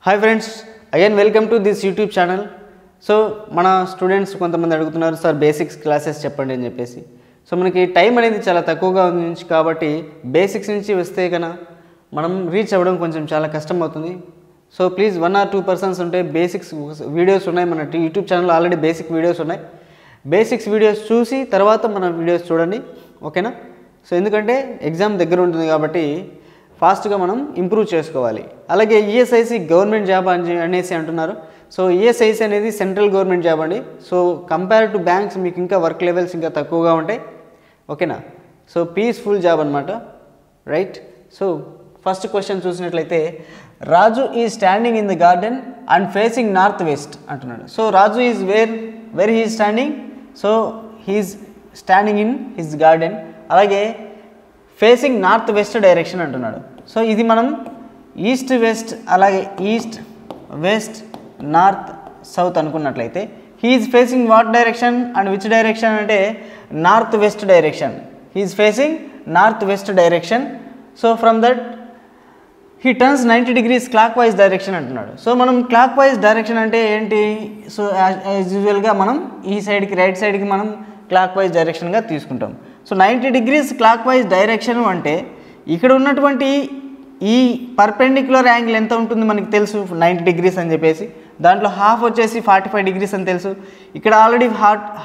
Hi friends, again welcome to this YouTube channel. So mana students కొంతమంది అడుగుతున్నారు sir basics classes చెప్పండి అని చెప్పేసి. సో మనకి టైం అనేది చాలా తక్కువగా ఉంది కాబట్టి బేసిక్స్ నుంచి వస్తే కన్నా మనం రీచ్ అవ్వడం కొంచెం చాలా కష్టం అవుతుంది. సో ప్లీజ్ 1 or 2 persons ఉంటే బేసిక్స్ వీడియోస్ ఉన్నాయి మన యూట్యూబ్ ఛానల్లో ఆల్రెడీ బేసిక్ వీడియోస్ ఉన్నాయి. బేసిక్స్ వీడియోస్ చూసి తర్వాత మన వీడియోస్ చూడండి, ఓకేనా? సో ఎందుకంటే ఎగ్జామ్ దగ్గర ఉంటుంది కాబట్టి ఫాస్ట్గా మనం ఇంప్రూవ్ చేసుకోవాలి. అలాగే ఈఎస్ఐసి గవర్నమెంట్ జాబ్ అనేసి అంటున్నారు. సో ఈఎస్ఐసి అనేది సెంట్రల్ గవర్నమెంట్ జాబ్ అండి. సో కంపేర్ టు బ్యాంక్స్ మీకు ఇంకా వర్క్ లెవెల్స్ ఇంకా తక్కువగా ఉంటాయి, ఓకేనా? సో పీస్ఫుల్ జాబ్ అనమాట, రైట్? సో ఫస్ట్ క్వశ్చన్ చూసినట్లయితే Raju is standing in the garden and facing north west అంటున్నాడు. So Raju is where he standing? So he's standing in his garden. అలాగే ఫేసింగ్ నార్త్ వెస్ట్ డైరెక్షన్ అంటున్నాడు. So ఇది మనం east west అలాగే east west north south అనుకున్నట్లయితే he's facing what direction and which direction అంటే north west direction. He's facing north west direction. So from that he turns 90 degrees clock wise direction అంటున్నాడు. So మనం clock wise direction అంటే ఏంటి? So as యూజువల్గా మనం ఈ సైడ్కి రైట్ సైడ్కి మనం క్లాక్ వైజ్ డైరెక్షన్గా తీసుకుంటాం. So 90 degrees clock wise direction అంటే ఇక్కడ ఉన్నటువంటి ఈ పర్పెండిక్యులర్ యాంగిల్ ఎంత ఉంటుంది మనకి తెలుసు, 90 degrees అని చెప్పేసి. దాంట్లో హాఫ్ వచ్చేసి 45 degrees అని తెలుసు. ఇక్కడ ఆల్రెడీ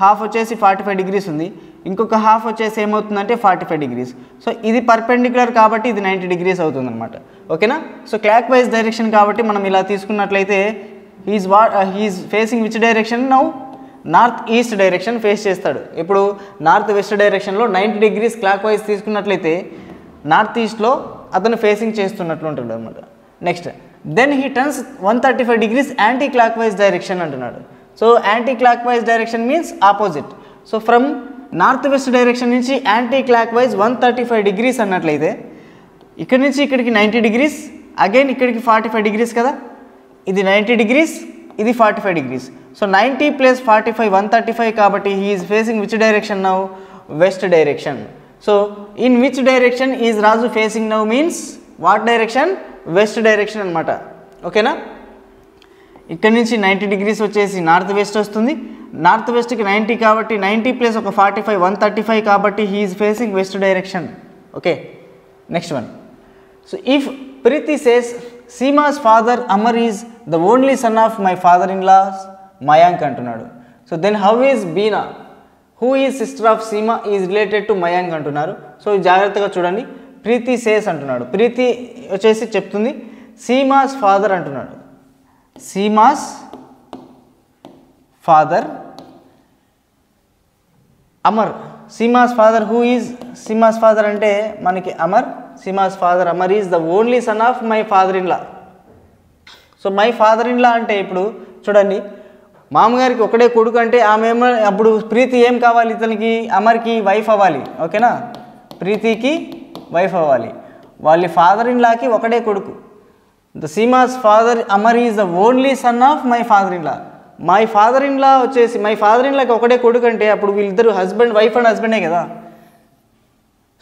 హాఫ్ వచ్చేసి 45 degrees ఉంది, ఇంకొక హాఫ్ వచ్చేసి ఏమవుతుందంటే 45 degrees. సో ఇది పర్పెండిక్యులర్ కాబట్టి ఇది 90 degrees అవుతుంది అనమాట, ఓకేనా? సో క్లాక్ వైజ్ డైరెక్షన్ కాబట్టి మనం ఇలా తీసుకున్నట్లయితే he's facing which direction now? North east direction face చేస్తాడు. ఇప్పుడు నార్త్ వెస్ట్ డైరెక్షన్లో 90 degrees క్లాక్ వైజ్ తీసుకున్నట్లయితే నార్త్ ఈస్ట్లో అతను ఫేసింగ్ చేస్తున్నట్లు ఉంటుంది అనమాట. Next then he turns 135 degrees anti clock wise direction అంటున్నాడు. So anti clock wise direction means opposite. So from north west direction నుంచి యాంటీ క్లాక్ వైజ్ 135 degrees అన్నట్లయితే ఇక్కడి నుంచి ఇక్కడికి 90 degrees, అగైన్ ఇక్కడికి 45 degrees కదా. ఇది 90 degrees, ఇది 45 degrees. సో 90 + 45 135 కాబట్టి he is facing which direction now? West direction. So in which direction is Raju facing now means what direction? West direction అనమాట, ఓకేనా? ఇక్కడ నుంచి 90 degrees వచ్చేసి నార్త్ వెస్ట్ వస్తుంది. నార్త్ వెస్ట్కి 90 కాబట్టి 90 + ఒక 45 135 కాబట్టి he is facing west direction, okay? Next one. So if Preeti says Seema's father Amar is the only son of my father in law Mayank అంటున్నాడు. So then how is Bina who is sister of Seema is related to Mayank అంటున్నారు. సో జాగ్రత్తగా చూడండి. ప్రీతి says అంటున్నాడు, ప్రీతి వచ్చేసి చెప్తుంది CMOS father అంటున్నాడు. CMOS father Amar. CMOS father who is? CMOS father అంటే మనకి Amar. CMOS father Amar is the only son of my father in law. So my father in లా అంటే ఇప్పుడు చూడండి, మామగారికి ఒకడే కొడుకు అంటే ఆమె అప్పుడు ప్రీతి ఏం కావాలి? ఇతనికి అమర్కి వైఫ్ అవ్వాలి, ఓకేనా? ప్రీతికి వైఫ్ అవ్వాలి. వాళ్ళ ఫాదర్ ఇన్ లాకి ఒకడే కొడుకు. The CMOS father Amar is the only son of my father in law. My father in లా వచ్చేసి మై ఫాదర్ ఇన్ లాకి ఒకడే కొడుకు అంటే అప్పుడు వీళ్ళిద్దరు వైఫ్ అండ్ హస్బెండే కదా.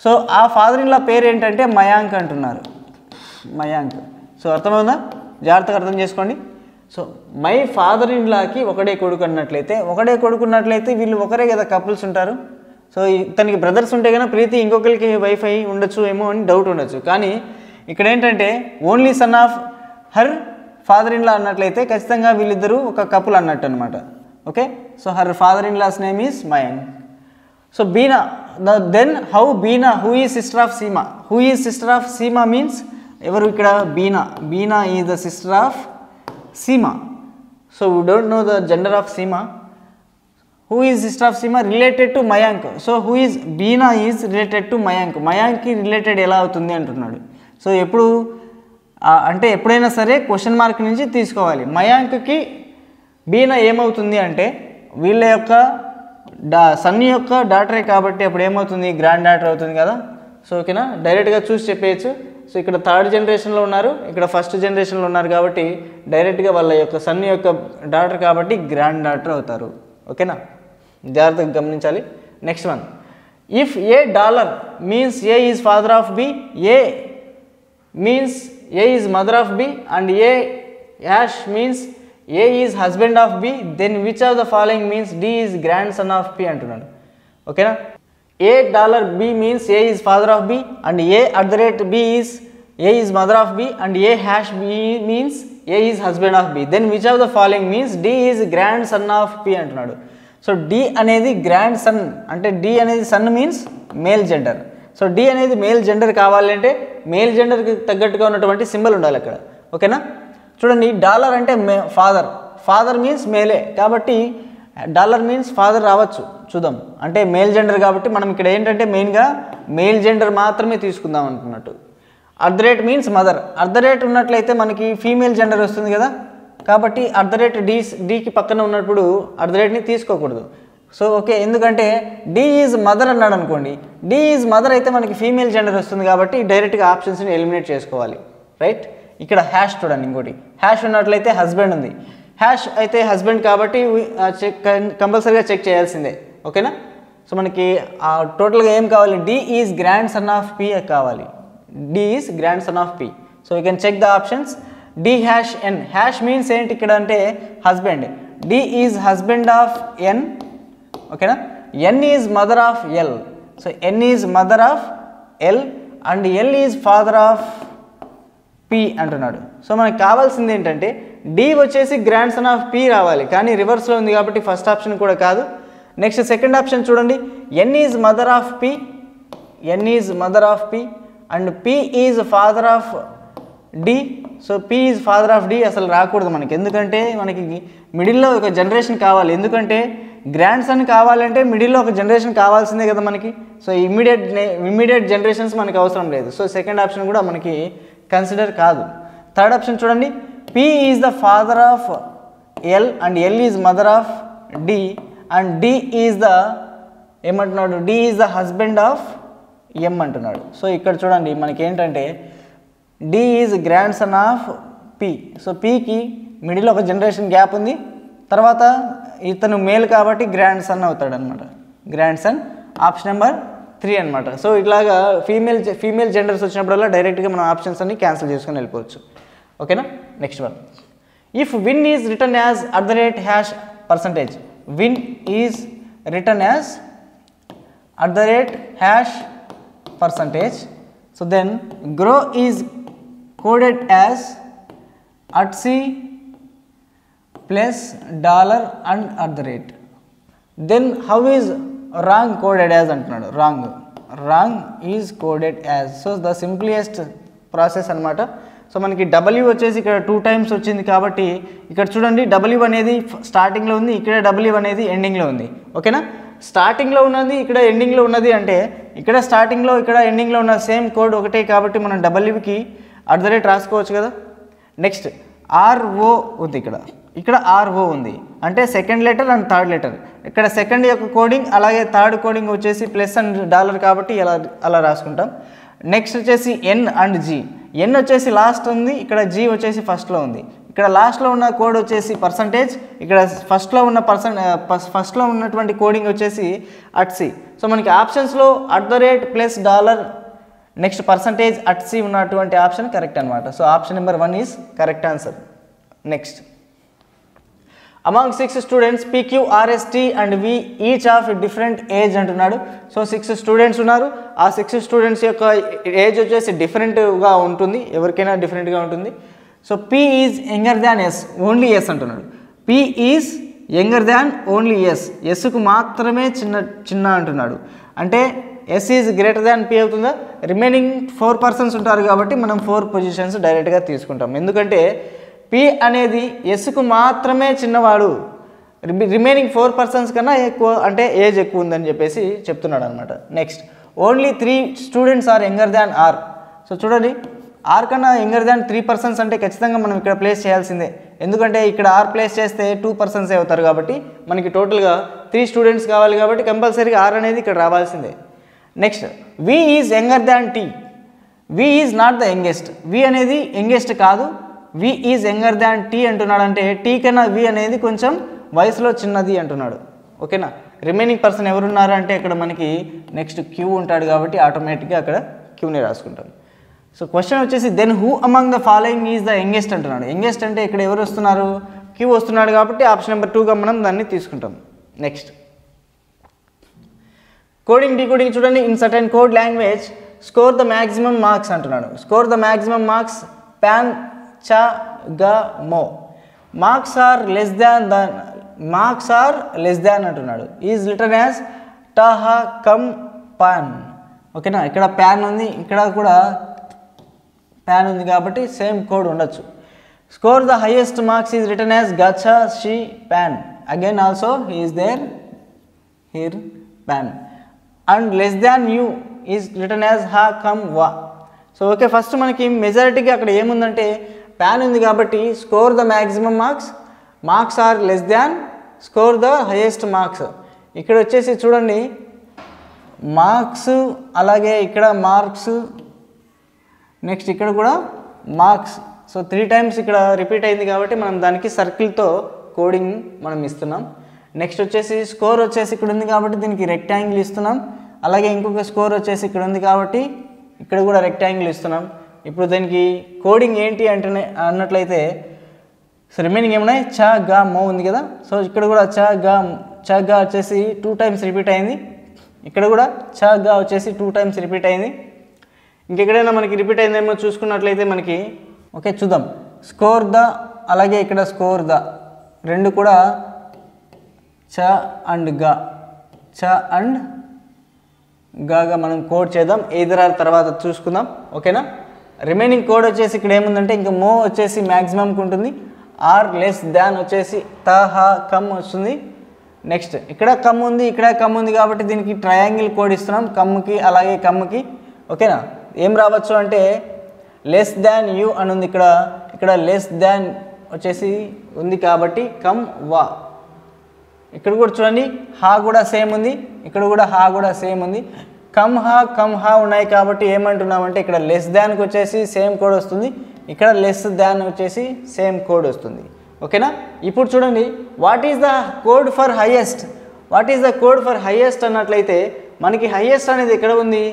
సో ఆ ఫాదర్ ఇన్ లా పేరు ఏంటంటే మయాంక్ అంటున్నారు, మయాంక్. సో అర్థమవుందా? జాగ్రత్తగా అర్థం చేసుకోండి. సో మై ఫాదర్ ఇన్ లాకి ఒకడే కొడుకు అన్నట్లయితే వీళ్ళు ఒకరే కదా కపుల్స్ ఉంటారు. సో తనకి బ్రదర్స్ ఉంటే కన్నా ప్రీతి ఇంకొకరికి వైఫ్ అయి ఉండొచ్చు ఏమో అని డౌట్ ఉండొచ్చు. కానీ ఇక్కడ ఏంటంటే only son of her father in law అన్నట్లయితే ఖచ్చితంగా వీళ్ళిద్దరూ ఒక కపుల్ అన్నట్టు అనమాట, okay? So her father in law's name is Mayank. So Bina, then how Bina who is sister of Seema? Who is sister of Seema means ఎవరు ఇక్కడ? Bina. Bina is the sister of Seema. So we don't know the gender of Seema. Who is sister of Seema? Related to Mayank. So who is? Bina is related to Mayank. మయాంక్కి related ఎలా అవుతుంది అంటున్నాడు. So ఎప్పుడు అంటే ఎప్పుడైనా సరే క్వశ్చన్ మార్క్ నుంచి తీసుకోవాలి. మయాంక్కి బీనా ఏమవుతుంది అంటే వీళ్ళ యొక్క సన్ యొక్క డాటరే కాబట్టి అప్పుడు ఏమవుతుంది? గ్రాండ్ డాటర్ అవుతుంది కదా. సో ఓకేనా, డైరెక్ట్గా చూసి చెప్పేయచ్చు. సో ఇక్కడ థర్డ్ జనరేషన్లో ఉన్నారు, ఇక్కడ ఫస్ట్ జనరేషన్లో ఉన్నారు కాబట్టి డైరెక్ట్గా వాళ్ళ యొక్క సన్ యొక్క డాటర్ కాబట్టి గ్రాండ్ డాటర్ అవుతారు, ఓకేనా? జాగ్రత్తగా గమనించాలి. Next one. If $1 means A is father of B, A means A is mother of B and A hash means A is husband of B, then which of the following means D is grand son of P అంటున్నాడు. ఓకేనా. A dollar B means A is father of B and ఏ@b is A is mother of B and A hash B means A is husband of B, then which of the following means D is grand son of P అంటున్నాడు. So D అనేది grand son అంటే D అనేది son means male gender. So D అనేది male gender కావాలంటే male జెండర్కి తగ్గట్టుగా ఉన్నటువంటి symbol ఉండాలి అక్కడ. ఓకేనా. చూడండి డాలర్ అంటే ఫాదర్, ఫాదర్ మీన్స్ మేలే కాబట్టి డాలర్ మీన్స్ ఫాదర్ రావచ్చు. చూద్దాం అంటే మేల్ జెండర్ కాబట్టి మనం ఇక్కడ ఏంటంటే మెయిన్గా మేల్ జెండర్ మాత్రమే తీసుకుందాం అనుకున్నట్టు. @ మీన్స్ మదర్, @ ఉన్నట్లయితే మనకి ఫీమేల్ జెండర్ వస్తుంది కదా, కాబట్టి @ డీకి పక్కన ఉన్నప్పుడు ని తీసుకోకూడదు. సో ఓకే, ఎందుకంటే డి ఈజ్ మదర్ అన్నాడు అనుకోండి, డి ఈజ్ మదర్ అయితే మనకి ఫీమేల్ జెండర్ వస్తుంది కాబట్టి డైరెక్ట్గా ఆప్షన్స్ని ఎలిమినేట్ చేసుకోవాలి. రైట్. ఇక్కడ హ్యాష్ చూడండి, ఇంకోటి హ్యాష్ ఉన్నట్లయితే హస్బెండ్ ఉంది, హ్యాష్ అయితే హస్బెండ్ కాబట్టి కంపల్సరీగా చెక్ చేయాల్సిందే. ఓకేనా. సో మనకి టోటల్గా ఏం కావాలి, D is grand son of P కావాలి, D is grand son of P. So you can check the options. D hash N, hash means ఏంటి ఇక్కడ అంటే husband, D is husband of N. ఓకేనా. N is mother of L, so N is mother of L and L is father of P అంటున్నాడు. సో మనకు కావాల్సింది ఏంటంటే D వచ్చేసి గ్రాండ్ సన్ ఆఫ్ పి రావాలి, కానీ రివర్స్లో ఉంది కాబట్టి ఫస్ట్ ఆప్షన్ కూడా కాదు. నెక్స్ట్ సెకండ్ ఆప్షన్ చూడండి, N is mother of P, N is mother of P and P is father of D. So P is father of D అసలు రాకూడదు మనకి, ఎందుకంటే మనకి మిడిల్లో ఒక జనరేషన్ కావాలి. ఎందుకంటే గ్రాండ్ సన్ కావాలంటే మిడిల్లో ఒక జనరేషన్ కావాల్సిందే కదా మనకి. సో ఇమ్మీడియట్ జనరేషన్స్ మనకి అవసరం లేదు. సో సెకండ్ ఆప్షన్ కూడా మనకి కన్సిడర్ కాదు. థర్డ్ ఆప్షన్ చూడండి, P is the father of L and L is mother of D and D is the ఏమంటున్నాడు, D is the husband of M అంటున్నాడు. So ఇక్కడ చూడండి మనకి ఏంటంటే D is grand son of P. So పికి middle ఒక generation gap ఉంది, తర్వాత ఇతను మేల్ కాబట్టి గ్రాండ్ సన్ అవుతాడు అనమాట, గ్రాండ్ సన్. ఆప్షన్ నెంబర్ 3 అనమాట. సో ఇట్లాగా ఫీమేల్ జెండర్స్ వచ్చినప్పుడల్లా డైరెక్ట్గా మనం ఆప్షన్స్ అన్ని క్యాన్సిల్ చేసుకొని వెళ్ళిపోవచ్చు. ఓకేనా. Next one, if win is return as @# win is return as @# so then grow is coded as @C plus $, and @ then how is wrong coded as అంటున్నాడు. Wrong is coded as. So the simplest process అనమాట. So మనకి W వచ్చేసి ఇక్కడ 2 times వచ్చింది కాబట్టి ఇక్కడ చూడండి W అనేది స్టార్టింగ్లో ఉంది, ఇక్కడ W అనేది ఎండింగ్లో ఉంది. ఓకేనా. స్టార్టింగ్లో ఉన్నది ఇక్కడ ఎండింగ్లో ఉన్నది అంటే ఇక్కడ స్టార్టింగ్లో ఇక్కడ ఎండింగ్లో ఉన్న సేమ్ కోడ్ ఒకటే కాబట్టి మనం Wకి @ రాసుకోవచ్చు కదా. నెక్స్ట్ RO ఉంది, ఇక్కడ RO ఉంది అంటే second letter and third letter. ఇక్కడ సెకండ్ యొక్క కోడింగ్ అలాగే థర్డ్ కోడింగ్ వచ్చేసి ప్లస్ అండ్ $, కాబట్టి అలా రాసుకుంటాం. నెక్స్ట్ వచ్చేసి N అండ్ G. N వచ్చేసి లాస్ట్ ఉంది, ఇక్కడ G వచ్చేసి ఫస్ట్లో ఉంది. ఇక్కడ లాస్ట్లో ఉన్న కోడ్ వచ్చేసి %, ఇక్కడ ఫస్ట్లో ఉన్నటువంటి కోడింగ్ వచ్చేసి @C. సో మనకి ఆప్షన్స్లో @ ప్లస్ $, నెక్స్ట్ %, @C ఉన్నటువంటి ఆప్షన్ కరెక్ట్ అనమాట. So option number 1 is correct answer. Next, among 6 students P, Q, R, S, T and V each of different age అంటున్నాడు. సో 6 స్టూడెంట్స్ ఉన్నారు, ఆ 6 స్టూడెంట్స్ యొక్క age వచ్చేసి డిఫరెంట్గా ఉంటుంది, ఎవరికైనా డిఫరెంట్గా ఉంటుంది. So P is younger than S, only S అంటున్నాడు. P is younger than only S, Sకు మాత్రమే చిన్న అంటున్నాడు. అంటే S is greater than P అవుతుందా? రిమైనింగ్ 4 persons ఉంటారు కాబట్టి మనం 4 పొజిషన్స్ డైరెక్ట్గా తీసుకుంటాం, ఎందుకంటే P అనేది Sకు మాత్రమే చిన్నవాడు, రిమైనింగ్ 4 persons కన్నా ఎక్కువ అంటే ఏజ్ ఎక్కువ ఉందని చెప్పేసి చెప్తున్నాడు అనమాట. Next, only 3 students are younger than R. So చూడండి, R కన్నా యంగర్ దాన్ 3 persons అంటే ఖచ్చితంగా మనం ఇక్కడ ప్లేస్ చేయాల్సిందే, ఎందుకంటే ఇక్కడ R ప్లేస్ చేస్తే 2 persons అవుతారు కాబట్టి మనకి టోటల్గా 3 స్టూడెంట్స్ కావాలి కాబట్టి కంపల్సరీగా R అనేది ఇక్కడ రావాల్సిందే. Next, V is younger than T. V is not the youngest, V అనేది యంగెస్ట్ కాదు, V is younger than T అంటున్నాడు. అంటే T కన్నా V అనేది కొంచెం వయసులో చిన్నది అంటున్నాడు. ఓకేనా. రిమైనింగ్ పర్సన్ ఎవరున్నారు అంటే ఇక్కడ మనకి నెక్స్ట్ Q ఉంటాడు కాబట్టి ఆటోమేటిక్గా అక్కడ Qని రాసుకుంటాం. సో క్వశ్చన్ వచ్చేసి then who among the following is the youngest అంటున్నాడు. యంగెస్ట్ అంటే ఇక్కడ ఎవరు వస్తున్నారు, క్యూ వస్తున్నాడు కాబట్టి ఆప్షన్ నెంబర్ 2గా మనం దాన్ని తీసుకుంటాం. నెక్స్ట్ కోడింగ్ డీకోడింగ్ చూడండి. In certain code language score the maximum marks అంటున్నాడు. Score the maximum marks pan చ గ మో. మార్క్స్ ఆర్ లెస్ దాన్ అంటున్నాడు. ఈజ్ రిటర్న్ యాజ్ టహ కమ్ పాన్. ఓకేనా, ఇక్కడ ప్యాన్ ఉంది, ఇక్కడ కూడా ప్యాన్ ఉంది కాబట్టి సేమ్ కోడ్ ఉండొచ్చు. Score the highest marks is return as గచ్చ she pan. Again also he is there here pan. And less than you is return as హా కమ్ వా. సో ఓకే, ఫస్ట్ మనకి మెజారిటీగా అక్కడ ఏముందంటే ప్యాన్ ఉంది కాబట్టి score the maximum marks are less than score the highest marks. ఇక్కడ వచ్చేసి చూడండి మార్క్స్, అలాగే ఇక్కడ మార్క్స్, నెక్స్ట్ ఇక్కడ కూడా మార్క్స్. సో 3 టైమ్స్ ఇక్కడ రిపీట్ అయింది కాబట్టి మనం దానికి సర్కిల్తో కోడింగ్ మనం ఇస్తున్నాం. నెక్స్ట్ వచ్చేసి స్కోర్ వచ్చేసి ఇక్కడ ఉంది కాబట్టి దీనికి రెక్టాంగిల్ ఇస్తున్నాం. అలాగే ఇంకొక స్కోర్ వచ్చేసి ఇక్కడ ఉంది కాబట్టి ఇక్కడ కూడా రెక్టాంగిల్ ఇస్తున్నాం. ఇప్పుడు దీనికి కోడింగ్ ఏంటి అంటే అన్నట్లయితే సో రిమైనింగ్ ఏమున్నాయి, చ గా మో ఉంది కదా. సో ఇక్కడ కూడా చ గా వచ్చేసి 2 టైమ్స్ రిపీట్ అయింది. ఇక్కడ కూడా చ గా వచ్చేసి 2 టైమ్స్ రిపీట్ అయింది. ఇంకెక్కడైనా మనకి రిపీట్ అయిందేమో చూసుకున్నట్లయితే మనకి ఓకే చూద్దాం. స్కోర్ ద, అలాగే ఇక్కడ స్కోర్ ద, రెండు కూడా చ అండ్ గా, చ అండ్ గాగా మనం కోడ్ చేద్దాం. ఎయిదర్ ఆర్ తర్వాత చూసుకుందాం. ఓకేనా, రిమైనింగ్ కోడ్ వచ్చేసి ఇక్కడ ఏముందంటే ఇంకా మో వచ్చేసి మ్యాక్సిమంకి ఉంటుంది, ఆర్ లెస్ దాన్ వచ్చేసి తహ కమ్ వస్తుంది. నెక్స్ట్ ఇక్కడ కమ్ ఉంది, ఇక్కడ కమ్ ఉంది కాబట్టి దీనికి ట్రయాంగిల్ కోడ్ ఇస్తున్నాం కమ్కి అలాగే కమ్కి. ఓకేనా, ఏం రావచ్చు అంటే లెస్ దాన్ యూ అని ఉంది, ఇక్కడ లెస్ దాన్ వచ్చేసి ఉంది కాబట్టి కమ్ వా. ఇక్కడ కూడా చూడండి హా కూడా సేమ్ ఉంది, ఇక్కడ కూడా హా కూడా సేమ్ ఉంది. కమ్ హా ఉన్నాయి కాబట్టి ఏమంటున్నామంటే ఇక్కడ లెస్ దాన్కి వచ్చేసి సేమ్ కోడ్ వస్తుంది, ఇక్కడ లెస్ దాన్ వచ్చేసి సేమ్ కోడ్ వస్తుంది. ఓకేనా, ఇప్పుడు చూడండి what is the code for highest. అన్నట్లయితే మనకి హైయెస్ట్ అనేది ఎక్కడ ఉంది,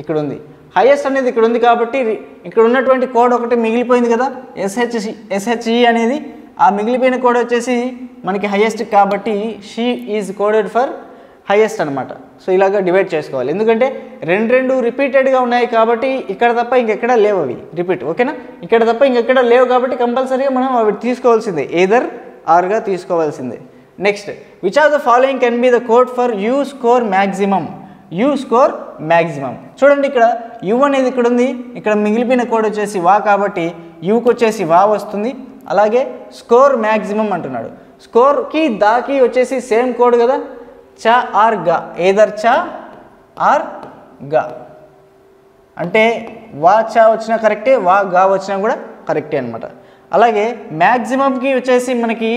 ఇక్కడ ఉంది. హైయెస్ట్ అనేది ఇక్కడ ఉంది కాబట్టి ఇక్కడ ఉన్నటువంటి కోడ్ ఒకటి మిగిలిపోయింది కదా, ఎస్హెచ్ఈ అనేది. ఆ మిగిలిపోయిన కోడ్ వచ్చేసి మనకి హైయెస్ట్ కాబట్టి she is coded for highest అనమాట. సో ఇలాగ డివైడ్ చేసుకోవాలి, ఎందుకంటే రెండు రిపీటెడ్గా ఉన్నాయి కాబట్టి ఇక్కడ తప్ప ఇంకెక్కడ లేవు అవి రిపీట్. ఓకేనా, ఇక్కడ తప్ప ఇంకెక్కడ లేవు కాబట్టి కంపల్సరీగా మనం అవి తీసుకోవాల్సిందే, ఎయిదర్ ఆర్గా తీసుకోవాల్సిందే. Next which are the following can be the code for you score maximum. చూడండి ఇక్కడ యూ అనేది ఇక్కడ ఉంది, ఇక్కడ మిగిలిపోయిన కోడ్ వచ్చేసి వా కాబట్టి యూకి వచ్చేసి వా వస్తుంది. అలాగే స్కోర్ మ్యాక్సిమం అంటున్నాడు. స్కోర్కి దాకి వచ్చేసి సేమ్ కోడ్ కదా, చ ఆర్ గా, ఏదర్ చ ఆర్ గా. అంటే వా చ వచ్చినా కరెక్టే, వా గా వచ్చినా కూడా కరెక్టే అనమాట. అలాగే మ్యాక్సిమంకి వచ్చేసి మనకి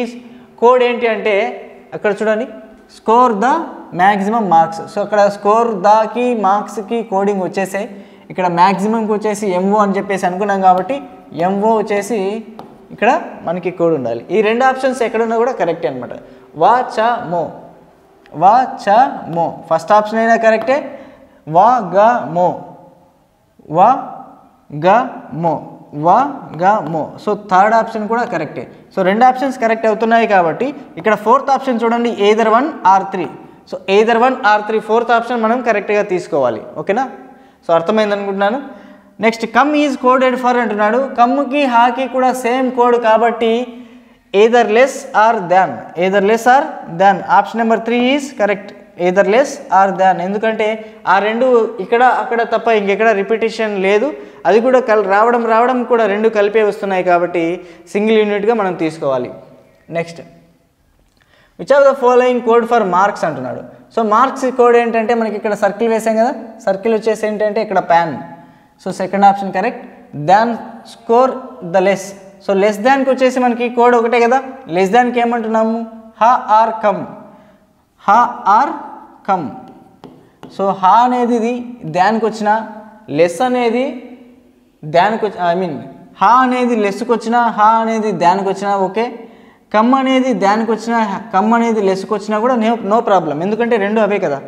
కోడ్ ఏంటి అంటే అక్కడ చూడండి score the maximum marks. So అక్కడ స్కోర్ దాకి మార్క్స్కి కోడింగ్ వచ్చేసాయి. ఇక్కడ మ్యాక్సిమంకి వచ్చేసి ఎంఓ అని చెప్పేసి అనుకున్నాం కాబట్టి ఎంఓ వచ్చేసి ఇక్కడ మనకి కోడ్ ఉండాలి. ఈ రెండు ఆప్షన్స్ ఎక్కడున్నా కూడా కరెక్టే అనమాట. వా చ మో ఫస్ట్ ఆప్షన్ అయినా కరెక్టే, వా గా మో సో థర్డ్ ఆప్షన్ కూడా కరెక్టే. సో రెండు ఆప్షన్స్ కరెక్ట్ అవుతున్నాయి కాబట్టి ఇక్కడ ఫోర్త్ ఆప్షన్ చూడండి either 1 or 3. So either 1 or 3 fourth option మనం కరెక్ట్గా తీసుకోవాలి. ఓకేనా, సో అర్థమైంది అనుకుంటున్నాను. Next come is coded for అంటున్నాడు. కమ్కి హాకి కూడా సేమ్ కోడ్ కాబట్టి either less or than option number 3 is correct, either less or than. ఎందుకంటే ఆ రెండు ఇక్కడ అక్కడ తప్ప ఇంకెక్కడ రిపిటేషన్ లేదు, అది కూడా రావడం కూడా రెండు కలిపే వస్తున్నాయి కాబట్టి సింగిల్ యూనిట్గా మనం తీసుకోవాలి. Next which are the following code for marks అంటున్నాడు. సో మార్క్స్ కోడ్ ఏంటంటే మనకి ఇక్కడ సర్కిల్ వేసాం కదా, సర్కిల్ వచ్చేసి ఏంటంటే ఇక్కడ pan. So second option correct. Than score the less. So less దాన్కి వచ్చేసి మనకి కోడ్ ఒకటే కదా, లెస్ దాన్కి ఏమంటున్నాము హా ఆర్ కమ్. సో హా అనేది ఇది దానికి వచ్చిన, లెస్ అనేది దానికి హా అనేది లెస్కి వచ్చినా, హా అనేది దానికి వచ్చినా ఓకే. కమ్ అనేది దానికి వచ్చినా, కమ్ అనేది లెస్కి వచ్చినా కూడా నో ప్రాబ్లం, ఎందుకంటే రెండు అవే కదా,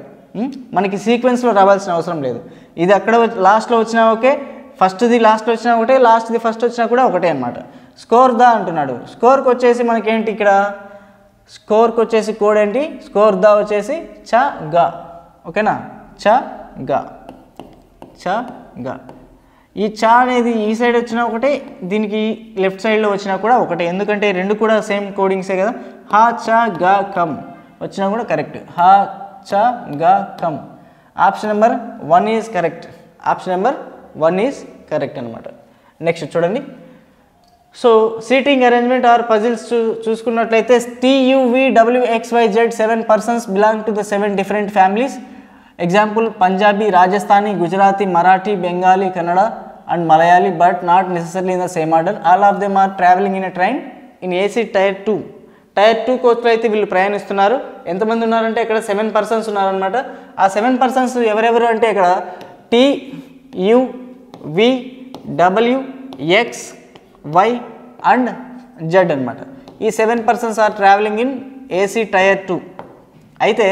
మనకి సీక్వెన్స్లో రావాల్సిన అవసరం లేదు. ఇది అక్కడ లాస్ట్లో వచ్చినా ఓకే, ఫస్ట్ది లాస్ట్ వచ్చినా ఒకటే, లాస్ట్ది ఫస్ట్ వచ్చినా కూడా ఒకటే అనమాట. స్కోర్ ద అంటున్నాడు. స్కోర్కి వచ్చేసి మనకేంటి ఇక్కడ స్కోర్కి వచ్చేసి కోడ్ ఏంటి, స్కోర్ ద వచ్చేసి చ గ. ఓకేనా, చ గ, చ గ. ఈ చ అనేది ఈ సైడ్ వచ్చినా ఒకటే, దీనికి లెఫ్ట్ సైడ్లో వచ్చినా కూడా ఒకటే, ఎందుకంటే రెండు కూడా సేమ్ కోడింగ్సే కదా. హ చ గ కమ్ వచ్చినా కూడా కరెక్ట్. హ చ గ కమ్. Option number 1 is correct. Option number 1 is correct అనమాట. నెక్స్ట్ చూడండి. So seating arrangement or puzzles చూసుకున్నట్లయితే TUVWXYZ 7 persons belong to the 7 different families. Example Punjabi, Rajasthani, Gujarati, Marathi, Bengali, Kannada and Malayali, but not necessarily in the same order. All of them are travelling in a train in AC Tier 2. Tier 2 కోచ్లో అయితే వీళ్ళు ప్రయాణిస్తున్నారు. ఎంతమంది ఉన్నారంటే ఇక్కడ 7 persons ఉన్నారనమాట. ఆ 7 persons ఎవరెవరు అంటే ఇక్కడ TUVWXY అండ్ Z అనమాట. ఈ 7 persons are travelling in AC Tier 2. అయితే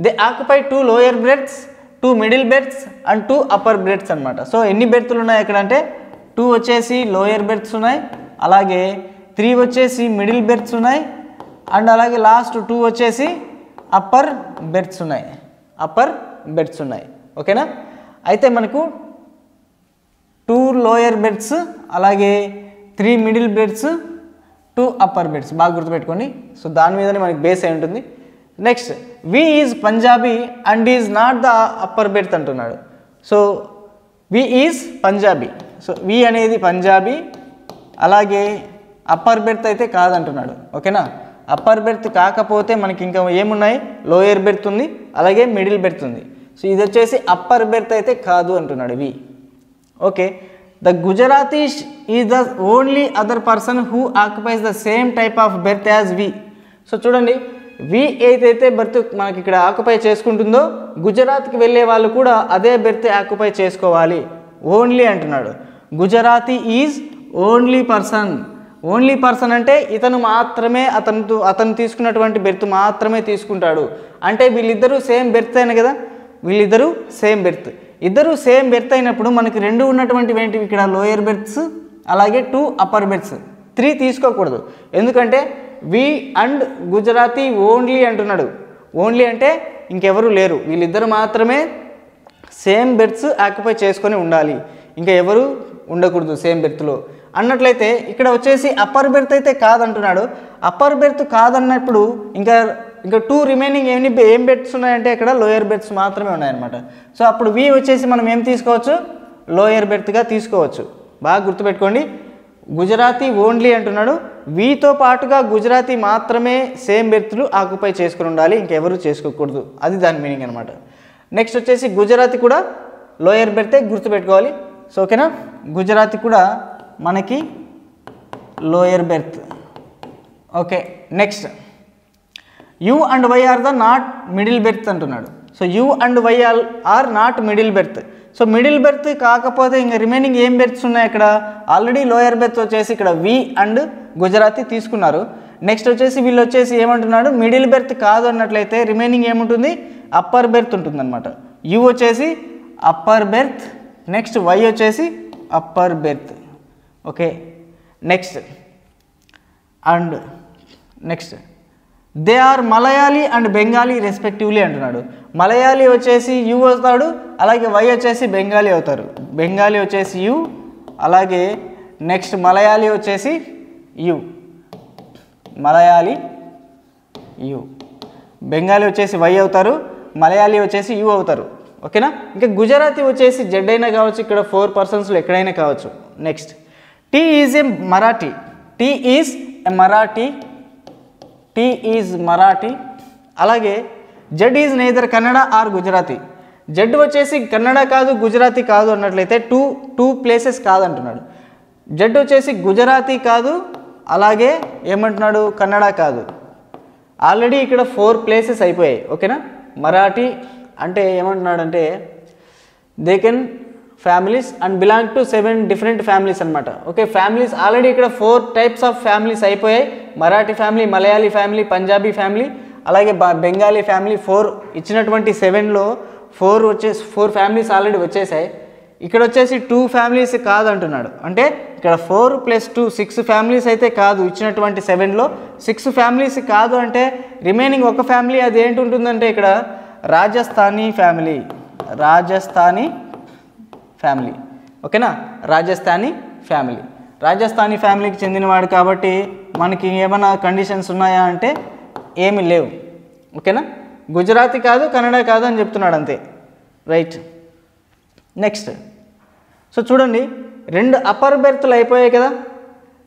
they occupy 2 lower berths, 2 middle berths and 2 upper berths అనమాట. సో ఎన్ని బెర్తులు ఉన్నాయి ఇక్కడ అంటే 2 వచ్చేసి లోయర్ బెర్త్స్ ఉన్నాయి, అలాగే 3 వచ్చేసి మిడిల్ బెర్త్స్ ఉన్నాయి, అండ్ అలాగే లాస్ట్ 2 వచ్చేసి అప్పర్ బెర్త్స్ ఉన్నాయి. అప్పర్ బెర్త్స్ ఉన్నాయి. ఓకేనా. అయితే మనకు 2 లోయర్ బెర్త్స్, అలాగే 3 మిడిల్ బెర్త్స్, 2 అప్పర్ బెర్త్స్ బాగా గుర్తుపెట్టుకోండి. సో దాని మీదనే మనకి బేస్ అయి ఉంటుంది. Next V is Punjabi and is not the upper berth అంటున్నాడు. So V is Punjabi. So V అనేది పంజాబీ, అలాగే అప్పర్ బెర్త్ అయితే కాదంటున్నాడు. ఓకేనా. అప్పర్ బెర్త్ కాకపోతే మనకి ఇంకా ఏమున్నాయి, లోయర్ బెర్త్ ఉంది, అలాగే మిడిల్ బెర్త్ ఉంది. సో ఇది వచ్చేసి అప్పర్ బెర్త్ అయితే కాదు అంటున్నాడు V. Okay. The Gujaratis is the only other person who occupies the same type of berth as V. So చూడండి, వి ఏదైతే బెర్త్ మనకి ఇక్కడ ఆక్యుపై చేసుకుంటుందో గుజరాత్కి వెళ్ళే వాళ్ళు కూడా అదే బెర్త్ ఆక్యుపై చేసుకోవాలి. ఓన్లీ అంటున్నాడు. Gujarati is only person. Only person అంటే ఇతను మాత్రమే అతను తీసుకున్నటువంటి బెర్త్ మాత్రమే తీసుకుంటాడు. అంటే వీళ్ళిద్దరూ సేమ్ బెర్త్ అయిన కదా, వీళ్ళిద్దరూ సేమ్ బెర్త్. ఇద్దరు సేమ్ బెర్త్ అయినప్పుడు మనకి 2 ఉన్నటువంటివి ఏంటివి ఇక్కడ లోయర్ బెర్త్స్, అలాగే 2 అప్పర్ బెర్త్స్. 3 తీసుకోకూడదు, ఎందుకంటే వి అండ్ గుజరాతీ ఓన్లీ అంటున్నాడు. ఓన్లీ అంటే ఇంకెవరు లేరు, వీళ్ళిద్దరు మాత్రమే సేమ్ బెర్త్స్ ఆక్యుపై చేసుకొని ఉండాలి, ఇంకా ఎవరు ఉండకూడదు సేమ్ బెర్త్లో అన్నట్లయితే ఇక్కడ వచ్చేసి అప్పర్ బెర్త్ అయితే కాదంటున్నాడు. అప్పర్ బెర్త్ కాదన్నప్పుడు ఇంకా 2 రిమైనింగ్ ఏం బెర్త్స్ ఉన్నాయంటే ఇక్కడ లోయర్ బెర్త్స్ మాత్రమే ఉన్నాయన్నమాట. సో అప్పుడు వి వచ్చేసి మనం ఏం తీసుకోవచ్చు, లోయర్ బెర్త్గా తీసుకోవచ్చు. బాగా గుర్తుపెట్టుకోండి, గుజరాతీ ఓన్లీ అంటున్నాడు. వీతో పాటుగా గుజరాతీ మాత్రమే సేమ్ బెర్త్లు ఆక్యుపై చేసుకుని ఉండాలి, ఇంకెవరు చేసుకోకూడదు, అది దాని మీనింగ్ అనమాట. నెక్స్ట్ వచ్చేసి గుజరాతీ కూడా లోయర్ బెర్తే గుర్తుపెట్టుకోవాలి. సో ఓకేనా, గుజరాతీ కూడా మనకి lower berth. Okay. Next U and Y are the not middle berth అంటున్నాడు. So U and Y are not middle berth. So middle berth కాకపోతే ఇంకా రిమైనింగ్ ఏం బెర్త్స్ ఉన్నాయి ఇక్కడ, ఆల్రెడీ లోయర్ బెర్త్ వచ్చేసి ఇక్కడ వి అండ్ గుజరాతీ తీసుకున్నారు. నెక్స్ట్ వచ్చేసి వీళ్ళు వచ్చేసి ఏమంటున్నాడు, మిడిల్ బెర్త్ కాదు అన్నట్లయితే రిమైనింగ్ ఏముంటుంది, అప్పర్ బెర్త్ ఉంటుంది అనమాట. యూ వచ్చేసి అప్పర్ బెర్త్, నెక్స్ట్ వై వచ్చేసి upper berth. Okay. Next they are Malayali and Bengali respectively అంటున్నాడు. మలయాళీ వచ్చేసి యూ అవుతాడు, అలాగే వై వచ్చేసి బెంగాలీ అవుతారు. బెంగాలీ వచ్చేసి యూ, అలాగే నెక్స్ట్ మలయాళీ వచ్చేసి యూ. మలయాళీ యూ, బెంగాలీ వచ్చేసి వై అవుతారు, మలయాళీ వచ్చేసి యూ అవుతారు. ఓకేనా. ఇంకా గుజరాతీ వచ్చేసి జెడ్ అయినా కావచ్చు, ఇక్కడ 4 పర్సన్స్లో ఎక్కడైనా కావచ్చు. Next T is a Marathi. T is a Marathi. T is Marathi. అలాగే Z is neither Kannada or Gujarati. Z వచ్చేసి కన్నడ కాదు, గుజరాతీ కాదు అన్నట్లయితే టూ ప్లేసెస్ కాదంటున్నాడు. జెడ్ వచ్చేసి గుజరాతీ కాదు, అలాగే ఏమంటున్నాడు, కన్నడ కాదు. ఆల్రెడీ ఇక్కడ 4 ప్లేసెస్ అయిపోయాయి. ఓకేనా. మరాఠీ అంటే ఏమంటున్నాడు అంటే they can families and belong to 7 different families అనమాట. ఓకే. ఫ్యామిలీస్ ఆల్రెడీ ఇక్కడ 4 టైప్స్ ఆఫ్ ఫ్యామిలీస్ అయిపోయాయి. Marathi family, Malayali family, Punjabi family, అలాగే బెంగాలీ ఫ్యామిలీ. 4 ఇచ్చినటువంటి 7లో 4 ఫ్యామిలీస్ ఆల్రెడీ వచ్చేసాయి. ఇక్కడ వచ్చేసి 2 ఫ్యామిలీస్ కాదు అంటున్నాడు. అంటే ఇక్కడ 4 + 2 6 ఫ్యామిలీస్ అయితే కాదు, ఇచ్చినటువంటి 7లో 6 ఫ్యామిలీస్ కాదు అంటే రిమైనింగ్ ఒక ఫ్యామిలీ అది ఏంటి ఉంటుందంటే ఇక్కడ రాజస్థానీ ఫ్యామిలీ. రాజస్థానీ ఫ్యామిలీ, ఓకేనా, రాజస్థానీ ఫ్యామిలీ. రాజస్థానీ ఫ్యామిలీకి చెందినవాడు కాబట్టి మనకి ఏమైనా కండిషన్స్ ఉన్నాయా అంటే ఏమి లేవు, ఓకేనా. గుజరాతీ కాదు, కన్నడ కాదు అని చెప్తున్నాడు అంతే, రైట్. నెక్స్ట్, సో చూడండి 2 అప్పర్ బెర్త్లు అయిపోయాయి కదా,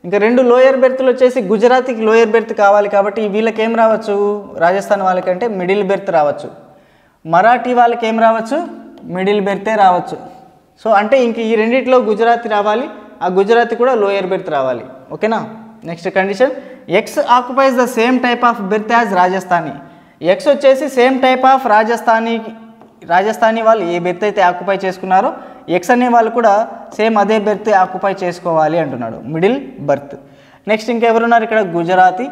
ఇంకా 2 లోయర్ బెర్త్లు వచ్చేసి గుజరాతీకి లోయర్ బెర్త్ కావాలి కాబట్టి వీళ్ళకి ఏం రావచ్చు, రాజస్థాన్ వాళ్ళకంటే మిడిల్ బెర్త్ రావచ్చు. మరాఠీ వాళ్ళకి ఏం రావచ్చు, మిడిల్ బెర్తే రావచ్చు. సో అంటే ఇంక ఈ రెండిట్లో గుజరాతీ రావాలి, ఆ గుజరాతీ కూడా లోయర్ బెర్త్ రావాలి, ఓకేనా. Next condition, X occupies the same type of berth as Rajasthani. X వచ్చేసి సేమ్ టైప్ ఆఫ్ రాజస్థానీ వాళ్ళు ఏ బెర్త్ అయితే ఆక్యుపై చేసుకున్నారో ఎక్స్ అనే వాళ్ళు కూడా సేమ్ అదే బెర్త్ ఆక్యుపై చేసుకోవాలి అంటున్నాడు, మిడిల్ బెర్త్. నెక్స్ట్ ఇంకెవరున్నారు ఇక్కడ, Gujarati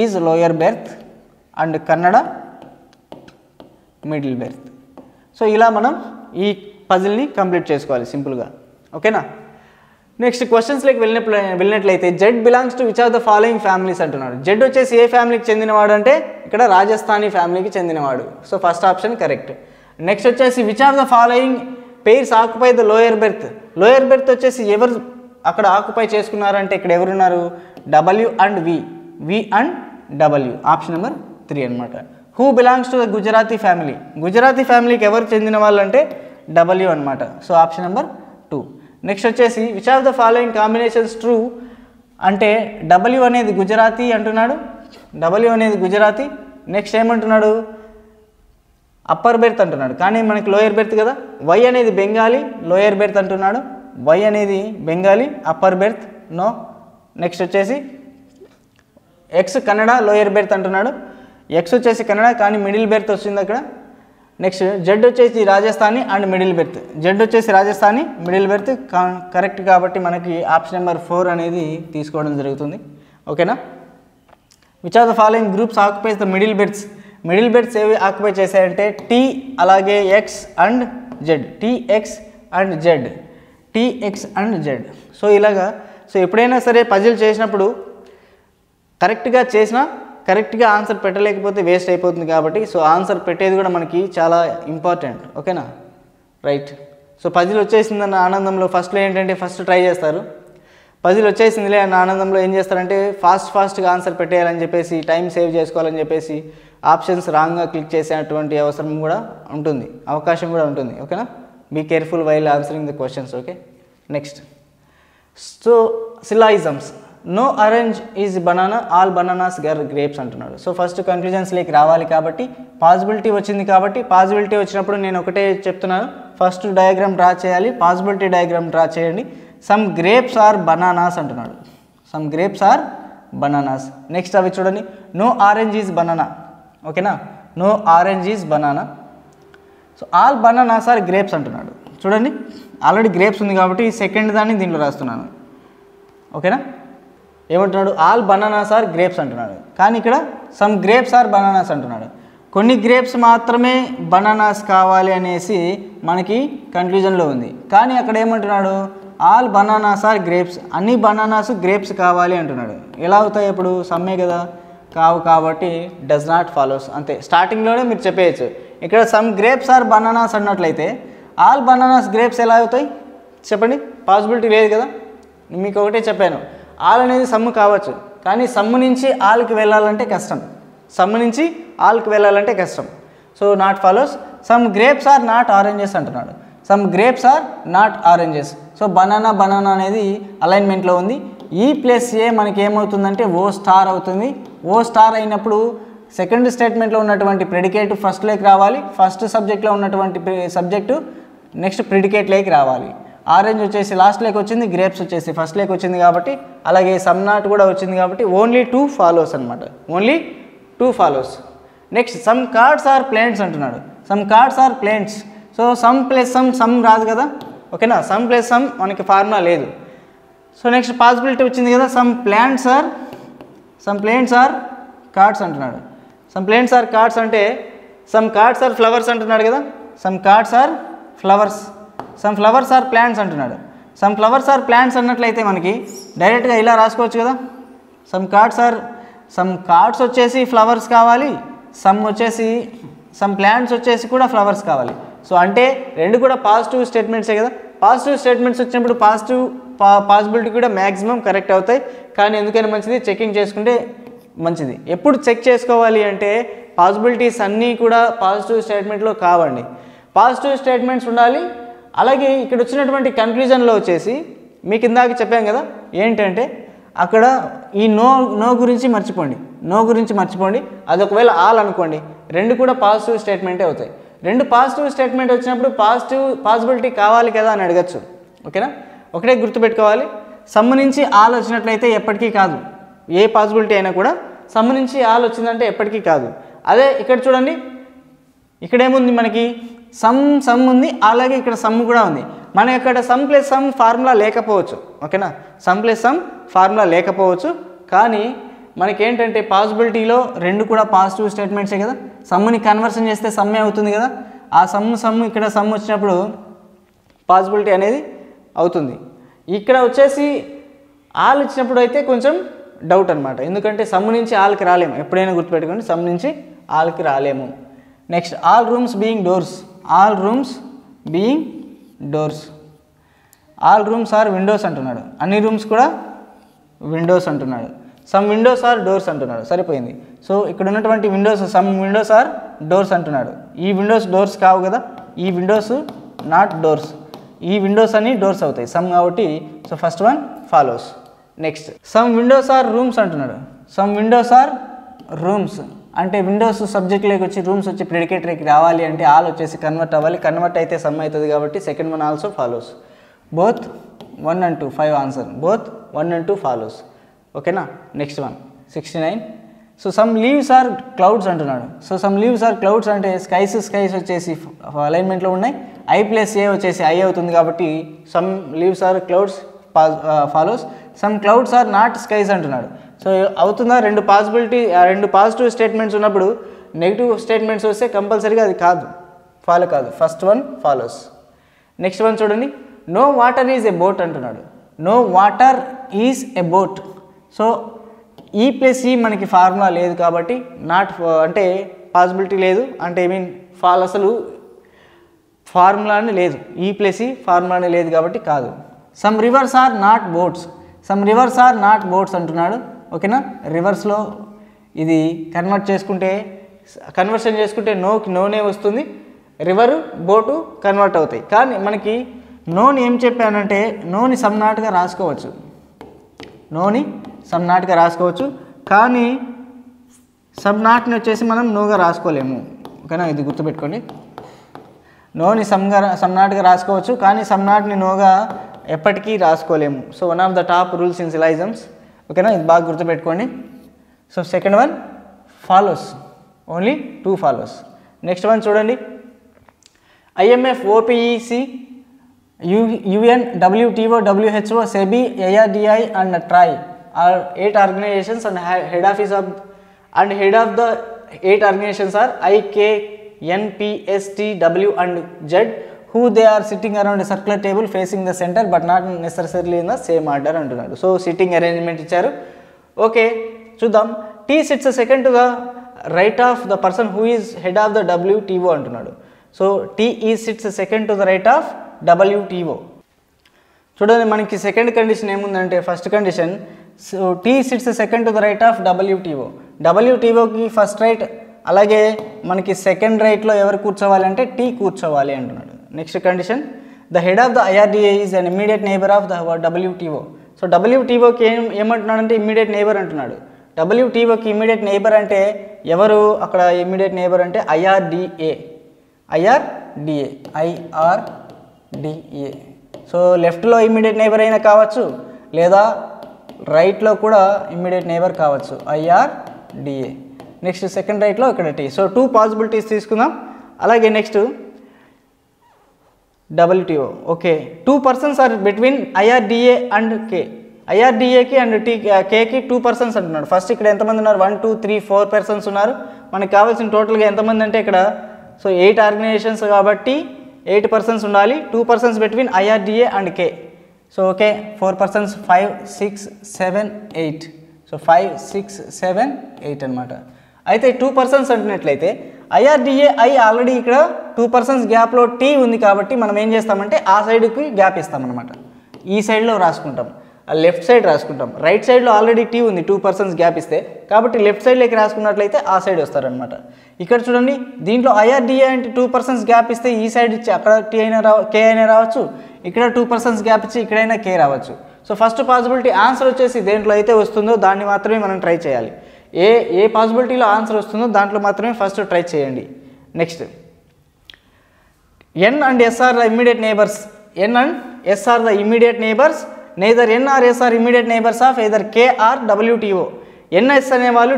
is lower berth and Kannada middle berth. So ఇలా మనం ఈ పజిల్ని కంప్లీట్ చేసుకోవాలి సింపుల్గా, ఓకేనా. నెక్స్ట్ క్వశ్చన్స్లోకి వెళ్ళినట్లయితే Z belongs to which of the following families అంటున్నాడు. జెడ్ వచ్చేసి ఏ ఫ్యామిలీకి చెందినవాడు అంటే ఇక్కడ రాజస్థానీ ఫ్యామిలీకి చెందినవాడు. So first option correct. Next వచ్చేసి which of the following pairs occupy the lower berth. Lower berth వచ్చేసి ఎవరు అక్కడ ఆక్యుపై చేసుకున్నారంటే ఇక్కడ ఎవరున్నారు, W and V and W, option number 3 అనమాట. Who belongs to the Gujarati family. Gujarati ఫ్యామిలీకి ఎవరు చెందిన వాళ్ళు అంటే W అనమాట. So option number 2. నెక్స్ట్ వచ్చేసి which of the following combinations true అంటే W అనేది గుజరాతీ అంటున్నాడు, W అనేది గుజరాతీ. నెక్స్ట్ ఏమంటున్నాడు, అప్పర్ బెర్త్ అంటున్నాడు, కానీ మనకి లోయర్ బెర్త్ కదా. Y అనేది బెంగాలీ, లోయర్ బెర్త్ అంటున్నాడు. Y అనేది Bengali, upper berth no. Next వచ్చేసి X కన్నడ, లోయర్ బెర్త్ అంటున్నాడు. X వచ్చేసి కన్నడ కానీ మిడిల్ బెర్త్ వచ్చింది అక్కడ. నెక్స్ట్ జెడ్ వచ్చేసి Rajasthani and middle berth. Z వచ్చేసి రాజస్థానీ, మిడిల్ బెర్త్ కరెక్ట్ కాబట్టి మనకి ఆప్షన్ నెంబర్ 4 అనేది తీసుకోవడం జరుగుతుంది, ఓకేనా. Which of the following groups occupies the middle berths. Middle berths ఏవి ఆక్యుపై చేశాయంటే T అలాగే X and Z, TX and Z, TX and Z. So ఇలాగా సో ఎప్పుడైనా సరే పజిల్ చేసినప్పుడు కరెక్ట్గా చేసినా కరెక్ట్గా ఆన్సర్ పెట్టలేకపోతే వేస్ట్ అయిపోతుంది కాబట్టి సో ఆన్సర్ పెట్టేది కూడా మనకి చాలా ఇంపార్టెంట్, ఓకేనా, రైట్. సో పజిల్ వచ్చేసిందన్న ఆనందంలో ఫస్ట్లో ఏంటంటే ఫస్ట్ ట్రై చేస్తారు, పజిల్ వచ్చేసిందిలే అన్న ఆనందంలో ఏం చేస్తారంటే ఫాస్ట్గా ఆన్సర్ పెట్టేయాలని చెప్పేసి టైం సేవ్ చేసుకోవాలని చెప్పేసి ఆప్షన్స్ రాంగ్గా క్లిక్ చేసేటువంటి అవసరం కూడా ఉంటుంది, అవకాశం కూడా ఉంటుంది, ఓకేనా. Be careful while answering the questions, okay. Next, so syllogisms. No orange is banana, all bananas are grapes అంటున్నాడు. సో ఫస్ట్ కన్క్లూజన్స్లోకి రావాలి కాబట్టి పాసిబిలిటీ వచ్చింది కాబట్టి పాసిబిలిటీ వచ్చినప్పుడు నేను ఒకటే చెప్తున్నాను, ఫస్ట్ డయాగ్రామ్ డ్రా చేయాలి, పాసిబిలిటీ డయాగ్రామ్ డ్రా చేయండి. సమ్ గ్రేప్స్ ఆర్ బనానాస్ అంటున్నాడు, some grapes are bananas. Next అవి చూడండి, నో ఆరెంజ్ ఈజ్ బనానా, ఓకేనా, no orange is banana. So all bananas are grapes అంటున్నాడు. చూడండి ఆల్రెడీ గ్రేప్స్ ఉంది కాబట్టి సెకండ్ దాన్ని దీంట్లో రాస్తున్నాను, ఓకేనా. ఏమంటున్నాడు, ఆల్ బనానాస్ ఆర్ గ్రేప్స్ అంటున్నాడు, కానీ ఇక్కడ సమ్ గ్రేప్స్ ఆర్ బనానాస్ అంటున్నాడు. కొన్ని గ్రేప్స్ మాత్రమే బనానాస్ కావాలి అనేసి మనకి కన్క్లూజన్లో ఉంది, కానీ అక్కడ ఏమంటున్నాడు, ఆల్ బనానాస్ ఆర్ గ్రేప్స్, అన్ని బనానాస్ గ్రేప్స్ కావాలి అంటున్నాడు. ఎలా అవుతాయి ఇప్పుడు, సమ్మే కదా, కావు కాబట్టి డస్ నాట్ ఫాలోస్, అంతే. స్టార్టింగ్లోనే మీరు చెప్పేయచ్చు, ఇక్కడ సమ్ గ్రేప్స్ ఆర్ బనానాస్ అన్నట్లయితే ఆల్ బనానాస్ గ్రేప్స్ ఎలా అవుతాయి చెప్పండి, పాసిబిలిటీ లేదు కదా. మీకు ఒకటే చెప్పాను, ఆల్ అనేది సమ్ము కావచ్చు, కానీ సమ్ము నుంచి ఆల్కి వెళ్ళాలంటే కష్టం, సమ్ము నుంచి ఆల్కి వెళ్ళాలంటే కష్టం. So not follows. Some grapes are not oranges అంటున్నాడు, some grapes are not oranges. So banana అనేది అలైన్మెంట్లో ఉంది. ఈ ప్లస్ ఏ మనకి ఏమవుతుందంటే ఓ స్టార్ అవుతుంది. ఓ స్టార్ అయినప్పుడు సెకండ్ స్టేట్మెంట్లో ఉన్నటువంటి ప్రెడికేట్ ఫస్ట్లోకి రావాలి, ఫస్ట్ సబ్జెక్ట్లో ఉన్నటువంటి సబ్జెక్టు నెక్స్ట్ ప్రిడికేట్లోకి రావాలి. ఆరెంజ్ వచ్చేసి లాస్ట్లోకి వచ్చింది, గ్రేప్స్ వచ్చేసి ఫస్ట్లోకి వచ్చింది కాబట్టి, అలాగే సమ్ నాట్ కూడా వచ్చింది కాబట్టి ఓన్లీ 2 ఫాలోస్ అనమాట, only 2 follows. Next some cards are plants అంటున్నాడు, some cards are plants. So some plus some రాదు కదా, ఓకేనా, సమ్ ప్లస్ సమ్ మనకి ఫార్ములా లేదు. సో నెక్స్ట్ పాసిబిలిటీ వచ్చింది కదా, సమ్ ప్లాంట్స్ ఆర్ కార్డ్స్ అంటున్నాడు. సమ్ ప్లాంట్స్ ఆర్ కార్డ్స్ అంటే సమ్ కార్డ్స్ ఆర్ ఫ్లవర్స్ అంటున్నాడు కదా, some cards are flowers. Some flowers are plants అంటున్నాడు. సమ్ ఫ్లవర్స్ ఆర్ ప్లాంట్స్ అన్నట్లయితే మనకి డైరెక్ట్గా ఇలా రాసుకోవచ్చు కదా. సమ్ కార్డ్స్ వచ్చేసి ఫ్లవర్స్ కావాలి, సమ్ ప్లాంట్స్ వచ్చేసి కూడా ఫ్లవర్స్ కావాలి. సో అంటే రెండు కూడా పాజిటివ్ స్టేట్మెంట్సే కదా. పాజిటివ్ స్టేట్మెంట్స్ వచ్చినప్పుడు పాసిబిలిటీ కూడా మ్యాక్సిమం కరెక్ట్ అవుతాయి. కానీ ఎందుకైనా మంచిది చెకింగ్ చేసుకుంటే మంచిది. ఎప్పుడు చెక్ చేసుకోవాలి అంటే పాసిబిలిటీస్ అన్నీ కూడా పాజిటివ్ స్టేట్మెంట్లో కావండి, పాజిటివ్ స్టేట్మెంట్స్ ఉండాలి. అలాగే ఇక్కడ వచ్చినటువంటి కన్క్లూజన్లో వచ్చేసి మీకు ఇందాక చెప్పాం కదా ఏంటంటే అక్కడ ఈ నో గురించి మర్చిపోండి. అది ఒకవేళ ఆల్ అనుకోండి, రెండు కూడా పాజిటివ్ స్టేట్మెంటే అవుతాయి. రెండు పాజిటివ్ స్టేట్మెంట్ వచ్చినప్పుడు పాసిబిలిటీ కావాలి కదా అని అడగచ్చు. ఓకేనా, ఒకటే గుర్తుపెట్టుకోవాలి, సమ్ నుంచి ఆల్ వచ్చినట్లయితే ఎప్పటికీ కాదు. ఏ పాసిబిలిటీ అయినా కూడా సమ్ నుంచి ఆల్ వచ్చిందంటే ఎప్పటికీ కాదు. అదే ఇక్కడ చూడండి, ఇక్కడేముంది మనకి సమ్ ఉంది, అలాగే ఇక్కడ సమ్ కూడా ఉంది. మన ఇక్కడ సమ్ ప్లస్ సమ్ ఫార్ములా లేకపోవచ్చు. ఓకేనా, సమ్ ప్లస్ సమ్ ఫార్ములా లేకపోవచ్చు. కానీ మనకేంటంటే పాసిబిలిటీలో రెండు కూడా పాజిటివ్ స్టేట్మెంట్సే కదా. సమ్ని కన్వర్షన్ చేస్తే సమ్మే అవుతుంది కదా. ఆ సమ్ ఇక్కడ సమ్ వచ్చినప్పుడు పాసిబిలిటీ అనేది అవుతుంది. ఇక్కడ వచ్చేసి ఆల్ ఇచ్చినప్పుడు అయితే కొంచెం డౌట్ అనమాట. ఎందుకంటే సమ్ నుంచి ఆల్కి రాలేము. ఎప్పుడైనా గుర్తుపెట్టుకోండి, సమ్ నుంచి ఆల్కి రాలేము. Next all rooms being doors all rooms are windows అంటున్నాడు. అన్ని రూమ్స్ కూడా విండోస్ అంటున్నాడు. సమ్ విండోస్ ఆర్ డోర్స్ అంటున్నాడు. సరిపోయింది. సో ఇక్కడ ఉన్నటువంటి windows some windows are doors అంటున్నాడు. ఈ విండోస్ డోర్స్ కావు కదా, ఈ విండోస్ నాట్ డోర్స్. ఈ విండోస్ అన్ని డోర్స్ అవుతాయి సమ్ కాబట్టి. So first one follows. Next some windows are rooms అంటున్నాడు. సమ్ విండోస్ ఆర్ రూమ్స్ అంటే విండోస్ సబ్జెక్ట్లోకి వచ్చి రూమ్స్ వచ్చి ప్రెడికేటరీకి రావాలి అంటే ఆల్ వచ్చేసి కన్వర్ట్ అవ్వాలి. కన్వర్ట్ అయితే సమ్ అవుతుంది కాబట్టి second one also follows. Both 1 and 2 5 answer. Both 1 and 2 follows. ఓకేనా, next one 69. So some leaves are clouds అంటున్నాడు. So some leaves are clouds అంటే స్కైస్ వచ్చేసి అలైన్మెంట్లో ఉన్నాయి. I ప్లస్ ఏ వచ్చేసి ఐ అవుతుంది కాబట్టి some leaves are clouds follows. Some clouds are not skies అంటున్నాడు. సో అవుతుందా, రెండు పాజిటివ్ స్టేట్మెంట్స్ ఉన్నప్పుడు నెగిటివ్ స్టేట్మెంట్స్ వస్తే కంపల్సరీగా అది ఫాలో కాదు. First one follows. Next one చూడండి, no water is a boat అంటున్నాడు. No water is a boat. So E plus E మనకి ఫార్ములా లేదు కాబట్టి నాట్ అంటే పాసిబిలిటీ లేదు అంటే అసలు ఫార్ములాని లేదు. ఈ ప్లస్ ఈ ఫార్ములాని లేదు కాబట్టి కాదు. Some rivers are not boats అంటున్నాడు. ఓకేనా, రివర్స్లో ఇది కన్వర్షన్ చేసుకుంటే నోనే వస్తుంది. రివరు బోటు కన్వర్ట్ అవుతాయి. కానీ మనకి నోని ఏం చెప్పానంటే నోని సమ్ నాట్గా రాసుకోవచ్చు. కానీ సమ్ నాట్ని వచ్చేసి మనం నోగా రాసుకోలేము. ఓకేనా, ఇది గుర్తుపెట్టుకోండి. నోని సమ్ నాట్గా రాసుకోవచ్చు కానీ సమ్ నాట్ని నోగా ఎప్పటికీ రాసుకోలేము. So one of the top rules in syllogisms. ఓకేనా, ఇది బాగా గుర్తుపెట్టుకోండి. So second one follows. Only 2 follows. Next one చూడండి, IMF, OPEC, UN, WTO, WHO, SEBI, ARDI and TRAI are 8 organizations and head of the 8 organizations are IKNPSTW and Z, who they are sitting around a circular table facing the center but not necessarily in the same order అంటున్నాడు. So sitting arrangement ఇచ్చారు. Okay చూద్దాం. T sits second to the right of the person who is head of the WTO అంటున్నాడు. So T sits second to the right of WTO. చూడండి, మనకి second condition ఏముందంటే first condition, so T sits second to the right of WTO. WTOకి first right, అలాగే మనకి second రైట్లో ఎవరు కూర్చోవాలి అంటే T కూర్చోవాలి అంటున్నాడు. Next condition, the head of the IRDA is an immediate neighbour of the WTO. So WTOకి ఏమంటున్నాడు అంటే ఇమ్మీడియట్ నేబర్ అంటున్నాడు. WTOకి ఇమ్మీడియట్ నేబర్ అంటే ఎవరు అక్కడ ఇమ్మీడియట్ నేబర్ అంటే IRDA. సో లెఫ్ట్లో ఇమ్మీడియట్ నేబర్ అయినా కావచ్చు లేదా రైట్లో కూడా ఇమ్మీడియట్ నేబర్ కావచ్చు, IRDA. నెక్స్ట్ సెకండ్ రైట్లో ఇక్కడ T. సో 2 పాసిబిలిటీస్ తీసుకుందాం. అలాగే next WTO. Okay, 2 persons are between IRDA and K. IRDAకి అండ్ Kకి 2 persons అంటున్నాడు. ఫస్ట్ ఇక్కడ ఎంతమంది ఉన్నారు, 1 2 3 4 persons ఉన్నారు. మనకు కావాల్సిన టోటల్గా ఎంతమంది అంటే ఇక్కడ సో 8 ఆర్గనైజేషన్స్ కాబట్టి 8 పర్సన్స్ ఉండాలి, 2 persons between IRDA and K. So okay 4 persons 5 6 7 8. So 5 6 7 8 అనమాట. అయితే 2 పర్సన్స్ అంటున్నట్లయితే IRDA ఆల్రెడీ ఇక్కడ 2 పర్సన్స్ గ్యాప్లో T ఉంది కాబట్టి మనం ఏం చేస్తామంటే ఆ సైడ్కి గ్యాప్ ఇస్తామన్నమాట. ఈ సైడ్లో రాసుకుంటాం, లెఫ్ట్ సైడ్ రాసుకుంటాం. రైట్ సైడ్లో ఆల్రెడీ T ఉంది, 2 పర్సన్స్ గ్యాప్ ఇస్తే, కాబట్టి లెఫ్ట్ సైడ్లోకి రాసుకున్నట్లయితే ఆ సైడ్ వస్తారనమాట. ఇక్కడ చూడండి, దీంట్లో IRDA అంటే 2 పర్సన్స్ గ్యాప్ ఇస్తే ఈ సైడ్ ఇచ్చి అక్కడ T అయినా K అయినా రావచ్చు, ఇక్కడ 2 పర్సన్స్ గ్యాప్ ఇచ్చి ఇక్కడైనా K రావచ్చు. సో ఫస్ట్ పాసిబిలిటీ ఆన్సర్ వచ్చేసి దేంట్లో అయితే వస్తుందో దాన్ని మాత్రమే మనం ట్రై చేయాలి. ఏ పాసిబిలిటీలో ఆన్సర్ వస్తుందో దాంట్లో మాత్రమే ఫస్ట్ ట్రై చేయండి. Next, N and S are the immediate neighbors. N and S are the immediate neighbors. Neither N or S are immediate neighbors of either K or WTO. NS అనేవాళ్ళు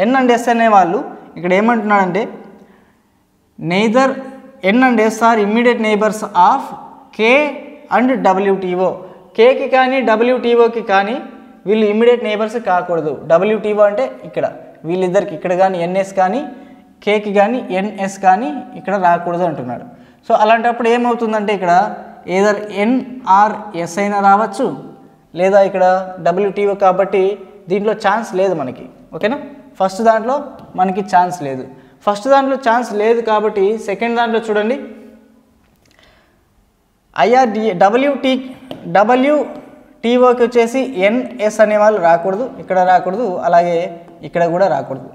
N and S అనేవాళ్ళు ఇక్కడ ఏమంటున్నాడంటే neither N and S are immediate neighbors of K and WTO. Kకి కానీ WTOకి కానీ వీళ్ళు immediate neighbours కాకూడదు. WTO అంటే ఇక్కడ వీళ్ళిద్దరికి ఇక్కడ కానీ NS కానీ Kకి కానీ NS కానీ ఇక్కడ రాకూడదు అంటున్నాడు. సో అలాంటప్పుడు ఏమవుతుందంటే ఇక్కడ ఏదర్ N ఆర్ S అయినా రావచ్చు, లేదా ఇక్కడ WTO కాబట్టి దీంట్లో ఛాన్స్ లేదు మనకి. ఓకేనా, ఫస్ట్ దాంట్లో మనకి ఛాన్స్ లేదు. ఫస్ట్ దాంట్లో ఛాన్స్ లేదు కాబట్టి సెకండ్ దాంట్లో చూడండి, IRDA WTOకి వచ్చేసి NS అనేవాళ్ళు రాకూడదు, ఇక్కడ రాకూడదు, అలాగే ఇక్కడ కూడా రాకూడదు.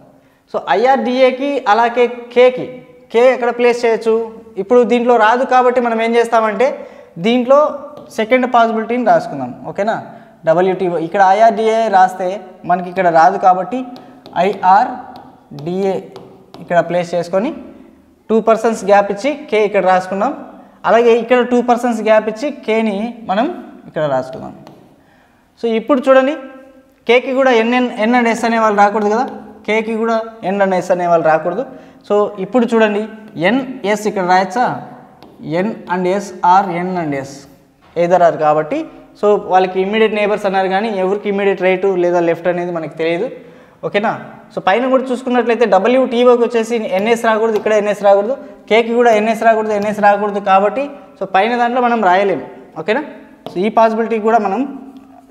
సో IRDAకి అలాగే K ఎక్కడ ప్లేస్ చేయొచ్చు, ఇప్పుడు దీంట్లో రాదు కాబట్టి మనం ఏం చేస్తామంటే దీంట్లో సెకండ్ పాసిబిలిటీని రాసుకుందాం. ఓకేనా, WTO ఇక్కడ IRDA రాస్తే మనకి ఇక్కడ రాదు కాబట్టి IRDA ఇక్కడ ప్లేస్ చేసుకొని 2 పర్సన్స్ గ్యాప్ ఇచ్చి K ఇక్కడ రాసుకున్నాం, అలాగే ఇక్కడ 2 పర్సన్స్ గ్యాప్ ఇచ్చి Kని మనం ఇక్కడ రాసుకుందాం. సో ఇప్పుడు చూడండి, Kకి కూడా N అండ్ S అనే వాళ్ళు రాకూడదు కదా, Kకి కూడా N అండ్ S అనే వాళ్ళు రాకూడదు. సో ఇప్పుడు చూడండి, NS ఇక్కడ రాయచ్చా, N and S or N and S either or కాబట్టి సో వాళ్ళకి ఇమ్మీడియట్ నైబర్స్ అన్నారు కానీ ఎవరికి ఇమ్మీడియట్ రైట్ లేదా లెఫ్ట్ అనేది మనకు తెలియదు. ఓకేనా, సో పైన కూడా చూసుకున్నట్లయితే WTOకి వచ్చేసి NS రాకూడదు, ఇక్కడ NS రాకూడదు, Kకి కూడా NS రాకూడదు, NS రాకూడదు కాబట్టి సో పైన దాంట్లో మనం రాయలేము. ఓకేనా, సో ఈ పాసిబిలిటీ కూడా మనం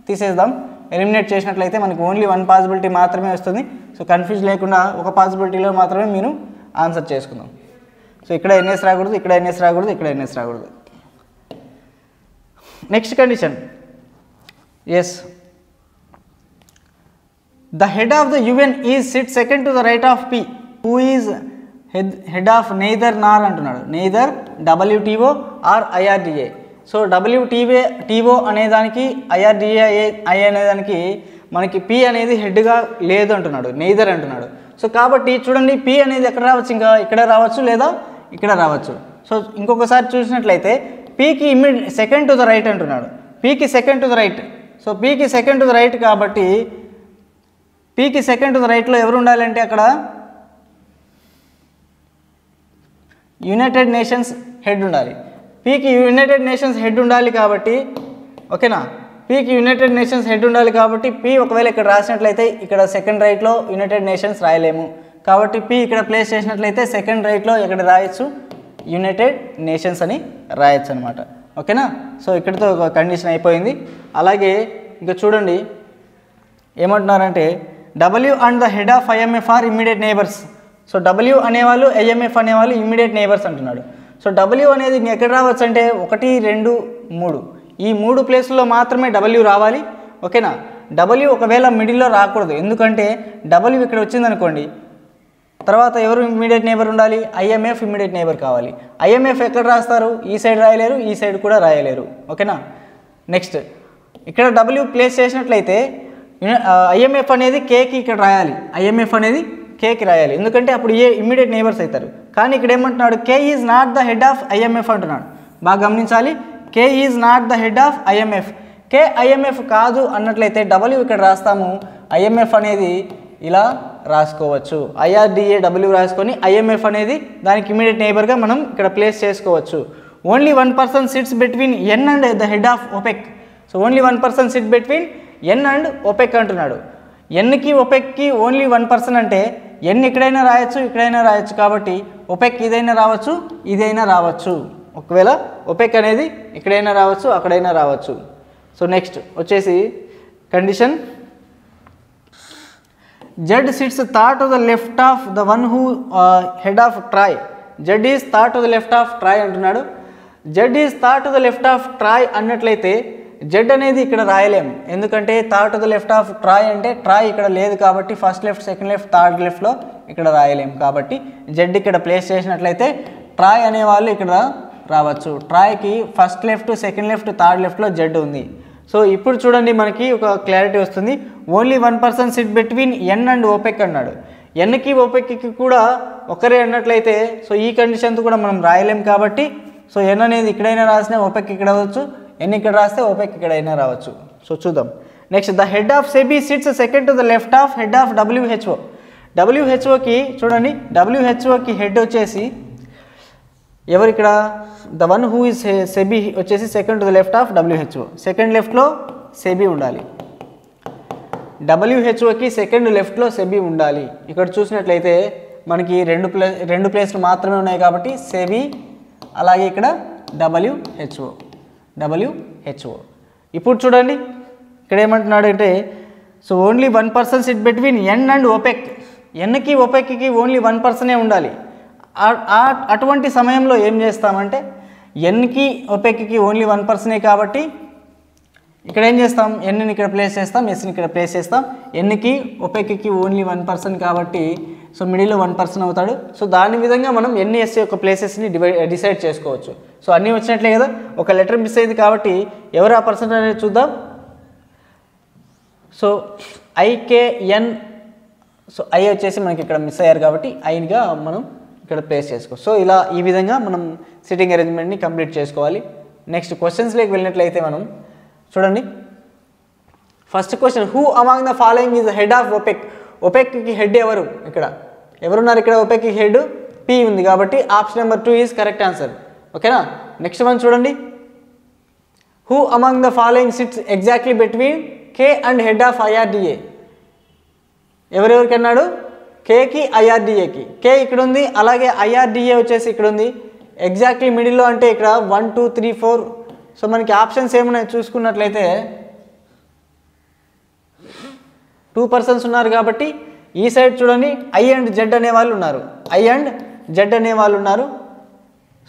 తీసేద్దాం. ఎలిమినేట్ చేసినట్లయితే మనకి ఓన్లీ 1 పాసిబిలిటీ మాత్రమే వస్తుంది. సో కన్ఫ్యూజ్ లేకుండా ఒక పాసిబిలిటీలో మాత్రమే మీరు ఆన్సర్ చేసుకుందాం. సో ఇక్కడ NS రాకూడదు, ఇక్కడ NS రాకూడదు, ఇక్కడ NS రాకూడదు. Next condition, S the head of the UN is sit second to the right of P who is head of neither nor అంటున్నాడు, neither WTO or IRDA. So WTO అనేదానికి IRDA అనేదానికి మనకి P అనేది హెడ్గా లేదు అంటున్నాడు, neither అంటున్నాడు. So కాబట్టి చూడండి, P అనేది ఎక్కడ రావచ్చు, ఇంకా ఇక్కడ రావచ్చు లేదా ఇక్కడ రావచ్చు. సో ఇంకొకసారి చూసినట్లయితే Pకి సెకండ్ టు ద రైట్ అంటున్నాడు, Pకి second to the right. So Pకి సెకండ్ టు ద రైట్ కాబట్టి Pకి సెకండ్ టు ద రైట్లో ఎవరు ఉండాలంటే అక్కడ యునైటెడ్ నేషన్స్ హెడ్ ఉండాలి. Pకి యునైటెడ్ నేషన్స్ హెడ్ ఉండాలి కాబట్టి ఓకేనా, Pకి యునైటెడ్ నేషన్స్ హెడ్ ఉండాలి కాబట్టి P ఒకవేళ ఇక్కడ రాసినట్లయితే ఇక్కడ సెకండ్ రైట్లో యునైటెడ్ నేషన్స్ రాయలేము కాబట్టి P ఇక్కడ ప్లేస్ చేసినట్లయితే సెకండ్ రైట్లో ఎక్కడ రాయొచ్చు, యునైటెడ్ నేషన్స్ అని రాయొచ్చు అనమాట. ఓకేనా, సో ఇక్కడితో ఒక కండిషన్ అయిపోయింది. అలాగే ఇంకా చూడండి ఏమంటున్నారంటే W and the head of IMF are immediate neighbours. So W అనేవాళ్ళు IMF అనేవాళ్ళు ఇమ్మీడియట్ నైబర్స్ అంటున్నాడు. సో W అనేది ఎక్కడ రావచ్చు అంటే 1 2 3 ఈ 3 ప్లేస్లో మాత్రమే W రావాలి. ఓకేనా, W ఒకవేళ మిడిల్లో రాకూడదు, ఎందుకంటే W ఇక్కడ వచ్చిందనుకోండి తర్వాత ఎవరు ఇమ్మీడియట్ నైబర్ ఉండాలి, IMF ఇమ్మీడియట్ నైబర్ కావాలి. IMF ఎక్కడ రాస్తారు, ఈ సైడ్ రాయలేరు, ఈ సైడ్ కూడా రాయలేరు. ఓకేనా, నెక్స్ట్ ఇక్కడ W ప్లేస్ చేసినట్లయితే IMF అనేది Kకి ఇక్కడ రాయాలి, IMF అనేది Kకి రాయాలి, ఎందుకంటే అప్పుడు ఏ ఇమ్మీడియట్ నైబర్స్ అవుతారు. కానీ ఇక్కడ ఏమంటున్నాడు, K is not the head of IMF అంటున్నాడు. బాగా గమనించాలి, K is not the head of IMF. K IMF కాదు అన్నట్లయితే W ఇక్కడ రాస్తాము, IMF అనేది ఇలా రాసుకోవచ్చు, IRDA W రాసుకొని IMF అనేది దానికి ఇమ్మీడియట్ నైబర్గా మనం ఇక్కడ ప్లేస్ చేసుకోవచ్చు. Only 1 person sits between N and the head of OPEC. So only 1 person SIT between N and OPEC అంటున్నాడు. Nకి OPECకి ఓన్లీ 1 పర్సన్ అంటే N ఇక్కడైనా రాయొచ్చు, ఇక్కడైనా రాయొచ్చు కాబట్టి ఒపెక్ ఇదైనా రావచ్చు, ఇదైనా రావచ్చు. ఒకవేళ ఒపెక్ అనేది ఇక్కడైనా రావచ్చు, అక్కడైనా రావచ్చు. సో నెక్స్ట్ వచ్చేసి condition Z sits third to the left of the one who head of try. Z is third to the left of try అంటున్నాడు. Z is third to the left of try అన్నట్లయితే Z అనేది ఇక్కడ రాయలేము, ఎందుకంటే third to the left of TRAI అంటే ట్రాయ్ ఇక్కడ లేదు కాబట్టి ఫస్ట్ లెఫ్ట్, సెకండ్ లెఫ్ట్, థర్డ్ లెఫ్ట్లో ఇక్కడ రాయలేము. కాబట్టి Z ఇక్కడ ప్లేస్ చేసినట్లయితే ట్రాయ్ అనేవాళ్ళు ఇక్కడ రావచ్చు. ట్రాయ్కి ఫస్ట్ లెఫ్ట్, సెకండ్ లెఫ్ట్, థర్డ్ లెఫ్ట్లో Z ఉంది. సో ఇప్పుడు చూడండి మనకి ఒక క్లారిటీ వస్తుంది. Only 1 person sit between N and OPEC అన్నాడు. ఎన్కి ఓపెక్కి కూడా ఒకరే అన్నట్లయితే సో ఈ కండిషన్తో కూడా మనం రాయలేం కాబట్టి సో ఎన్ అనేది ఇక్కడైనా రాసినా ఓపెక్ ఇక్కడ అవ్వచ్చు, ఎన్ ఇక్కడ రాస్తే ఓపెక్ ఇక్కడైనా రావచ్చు. సో చూద్దాం. Next the head of SEBI sits second to the left of head of WHO. డబ్ల్యూహెచ్ఓకి చూడండి, డబ్ల్యూహెచ్ఓకి హెడ్ వచ్చేసి ఎవరు ఇక్కడ, the one who is SEBI వచ్చేసి second to the left of WHO. Second లెఫ్ట్లో సెబీ ఉండాలి, డబ్ల్యూహెచ్ఓకి సెకండ్ లెఫ్ట్లో సెబీ ఉండాలి. ఇక్కడ చూసినట్లయితే మనకి రెండు ప్లేస్లు మాత్రమే ఉన్నాయి కాబట్టి సెబీ, అలాగే ఇక్కడ డబ్ల్యూహెచ్ఓ. ఇప్పుడు చూడండి ఇక్కడ ఏమంటున్నాడు అంటే so only 1 person sit between N and OPEC. ఎన్కి ఓపెక్కి ఓన్లీ 1 person ఉండాలి. అటువంటి సమయంలో ఏం చేస్తామంటే ఎన్కి ఓపెక్కి ఓన్లీ 1 person కాబట్టి ఇక్కడ ఏం చేస్తాం, ఎన్ని ఇక్కడ ప్లేస్ చేస్తాం, ఎస్ని ఇక్కడ ప్లేస్ చేస్తాం. ఎన్కి ఓపెక్కి ఓన్లీ 1 person కాబట్టి సో మిడిల్లో 1 person అవుతాడు. సో దాని విధంగా మనం ఎన్ని ఎస్ యొక్క ప్లేసెస్ని డిసైడ్ చేసుకోవచ్చు. సో అన్నీ వచ్చినట్లే కదా, ఒక లెటర్ మిస్ అయింది కాబట్టి ఎవరు ఆ పర్సన్ అనేది చూద్దాం. సో ఐకేఎన్, సో ఐ వచ్చేసి మనకి ఇక్కడ మిస్ అయ్యారు కాబట్టి ఐగా మనం ఇక్కడ ప్లేస్ చేసుకోవచ్చు. సో ఇలా ఈ విధంగా మనం సిట్టింగ్ అరేంజ్మెంట్ని కంప్లీట్ చేసుకోవాలి. నెక్స్ట్ క్వశ్చన్స్లోకి వెళ్ళినట్లయితే మనం చూడండి. First question, who among the following is the head of OPEC. ఓపెక్కి హెడ్ ఎవరు, ఇక్కడ ఎవరున్నారు, ఇక్కడ ఓపెక్కి హెడ్ పి ఉంది కాబట్టి option number 2 is correct answer. ఓకేనా. నెక్స్ట్ వన్ చూడండి, who among the following sits exactly between K and head of IRDA. ఎవరెవరికి అన్నాడు, కేకి ఐఆర్డిఏకి. కే ఇక్కడ ఉంది, అలాగే ఐఆర్డిఏ వచ్చేసి ఇక్కడ ఉంది. ఎగ్జాక్ట్లీ మిడిల్లో అంటే ఇక్కడ 1 2 3 4. సో మనకి ఆప్షన్స్ ఏమున్నాయి చూసుకున్నట్లయితే 2 persons ఉన్నారు కాబట్టి ఈ సైడ్ చూడండి ఐ అండ్ జెడ్ అనే వాళ్ళు ఉన్నారు, ఐ అండ్ జెడ్ అనే వాళ్ళు ఉన్నారు.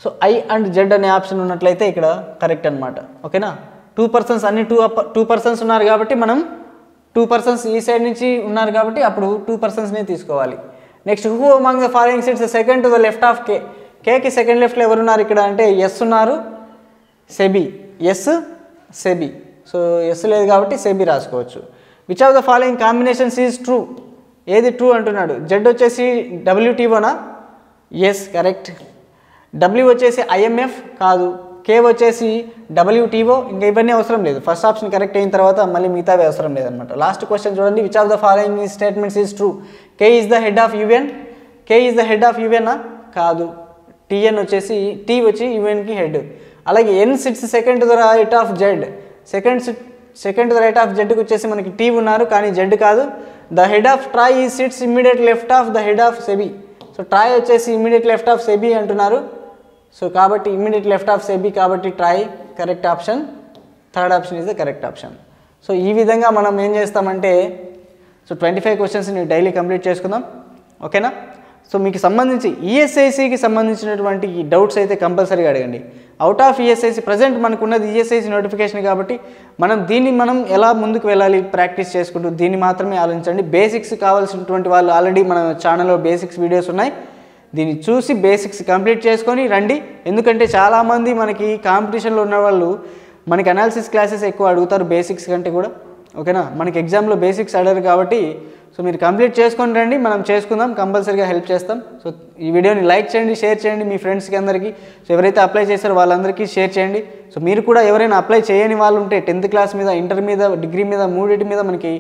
సో ఐ అండ్ జెడ్ అనే ఆప్షన్ ఉన్నట్లయితే ఇక్కడ కరెక్ట్ అనమాట. ఓకేనా. 2 persons అన్ని 2 persons ఉన్నారు కాబట్టి మనం 2 persons ఈ సైడ్ నుంచి ఉన్నారు కాబట్టి అప్పుడు 2 personsనే తీసుకోవాలి. Next, who among the following sits second to the left of K. కేకి సెకండ్ లెఫ్ట్లో ఎవరు ఉన్నారు ఇక్కడ అంటే ఎస్ ఉన్నారు, SEBI. S SEBI. So S లేదు కాబట్టి సెబీ రాసుకోవచ్చు. Which of the following combinations is true. ఏది ట్రూ అంటున్నాడు. జెడ్ వచ్చేసి డబ్ల్యూటీఓనా, ఎస్ కరెక్ట్. డబ్ల్యూ వచ్చేసి ఐఎంఎఫ్ కాదు, కే వచ్చేసి డబ్ల్యూటీఓ. ఇంకా ఇవన్నీ అవసరం లేదు, ఫస్ట్ ఆప్షన్ కరెక్ట్ అయిన తర్వాత మళ్ళీ మిగతావి అవసరం లేదనమాట. లాస్ట్ క్వశ్చన్ చూడండి, which of the following statements is true. K is the head of UN. K is the head of యుఎనా కాదు, టీఎన్ వచ్చేసి టీ వచ్చి యుఎన్కి హెడ్. అలాగే N sits second to the right of Z. Second to the right of జెడ్కి వచ్చేసి మనకి టీ ఉన్నారు కానీ జెడ్ కాదు. ద హెడ్ ఆఫ్ ట్రై ఈ sits immediate left of the head of SEBI. So try వచ్చేసి ఇమ్మీడియట్ లెఫ్ట్ ఆఫ్ సెబీ అంటున్నారు. So కాబట్టి ఇమ్మీడియట్ లెఫ్ట్ ఆఫ్ సెబీ కాబట్టి try correct option. Third option is the correct option. So ఈ విధంగా మనం ఏం చేస్తామంటే సో 25 క్వశ్చన్స్ని డైలీ కంప్లీట్ చేసుకుందాం. ఓకేనా. సో మీకు సంబంధించి ఈఎస్ఐసికి సంబంధించినటువంటి ఈ డౌట్స్ అయితే కంపల్సరీగా అడగండి. అవుట్ ఆఫ్ ఈఎస్ఐసి ప్రజెంట్ మనకున్నది ఈఎస్ఐసి నోటిఫికేషన్ కాబట్టి మనం ఎలా ముందుకు వెళ్ళాలి ప్రాక్టీస్ చేసుకుంటూ దీన్ని మాత్రమే ఆలోచించండి. బేసిక్స్ కావాల్సినటువంటి వాళ్ళు ఆల్రెడీ మన ఛానల్లో బేసిక్స్ వీడియోస్ ఉన్నాయి, దీన్ని చూసి బేసిక్స్ కంప్లీట్ చేసుకొని రండి. ఎందుకంటే చాలామంది మనకి కాంపిటీషన్లో ఉన్న వాళ్ళు మనకి అనాలిసిస్ క్లాసెస్ ఎక్కువ అడుగుతారు బేసిక్స్ కంటే కూడా. ఓకేనా. మనకి ఎగ్జామ్లో బేసిక్స్ అడగరు కాబట్టి సో మీరు కంప్లీట్ చేసుకొని రండి, మనం చేసుకుందాం, కంపల్సరీగా హెల్ప్ చేస్తాం. సో ఈ వీడియోని లైక్ చేయండి, షేర్ చేయండి మీ ఫ్రెండ్స్కి అందరికీ. సో ఎవరైతే అప్లై చేశారో వాళ్ళందరికీ షేర్ చేయండి. సో మీరు కూడా ఎవరైనా అప్లై చేయని వాళ్ళు ఉంటే 10th క్లాస్ మీద, ఇంటర్ మీద, డిగ్రీ మీద, మూడింటి మీద మనకి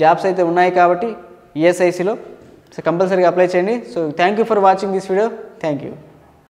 జాబ్స్ అయితే ఉన్నాయి కాబట్టి ఈఎస్ఐసిలో సో కంపల్సరీగా అప్లై చేయండి. So thank you for watching this video. Thank you.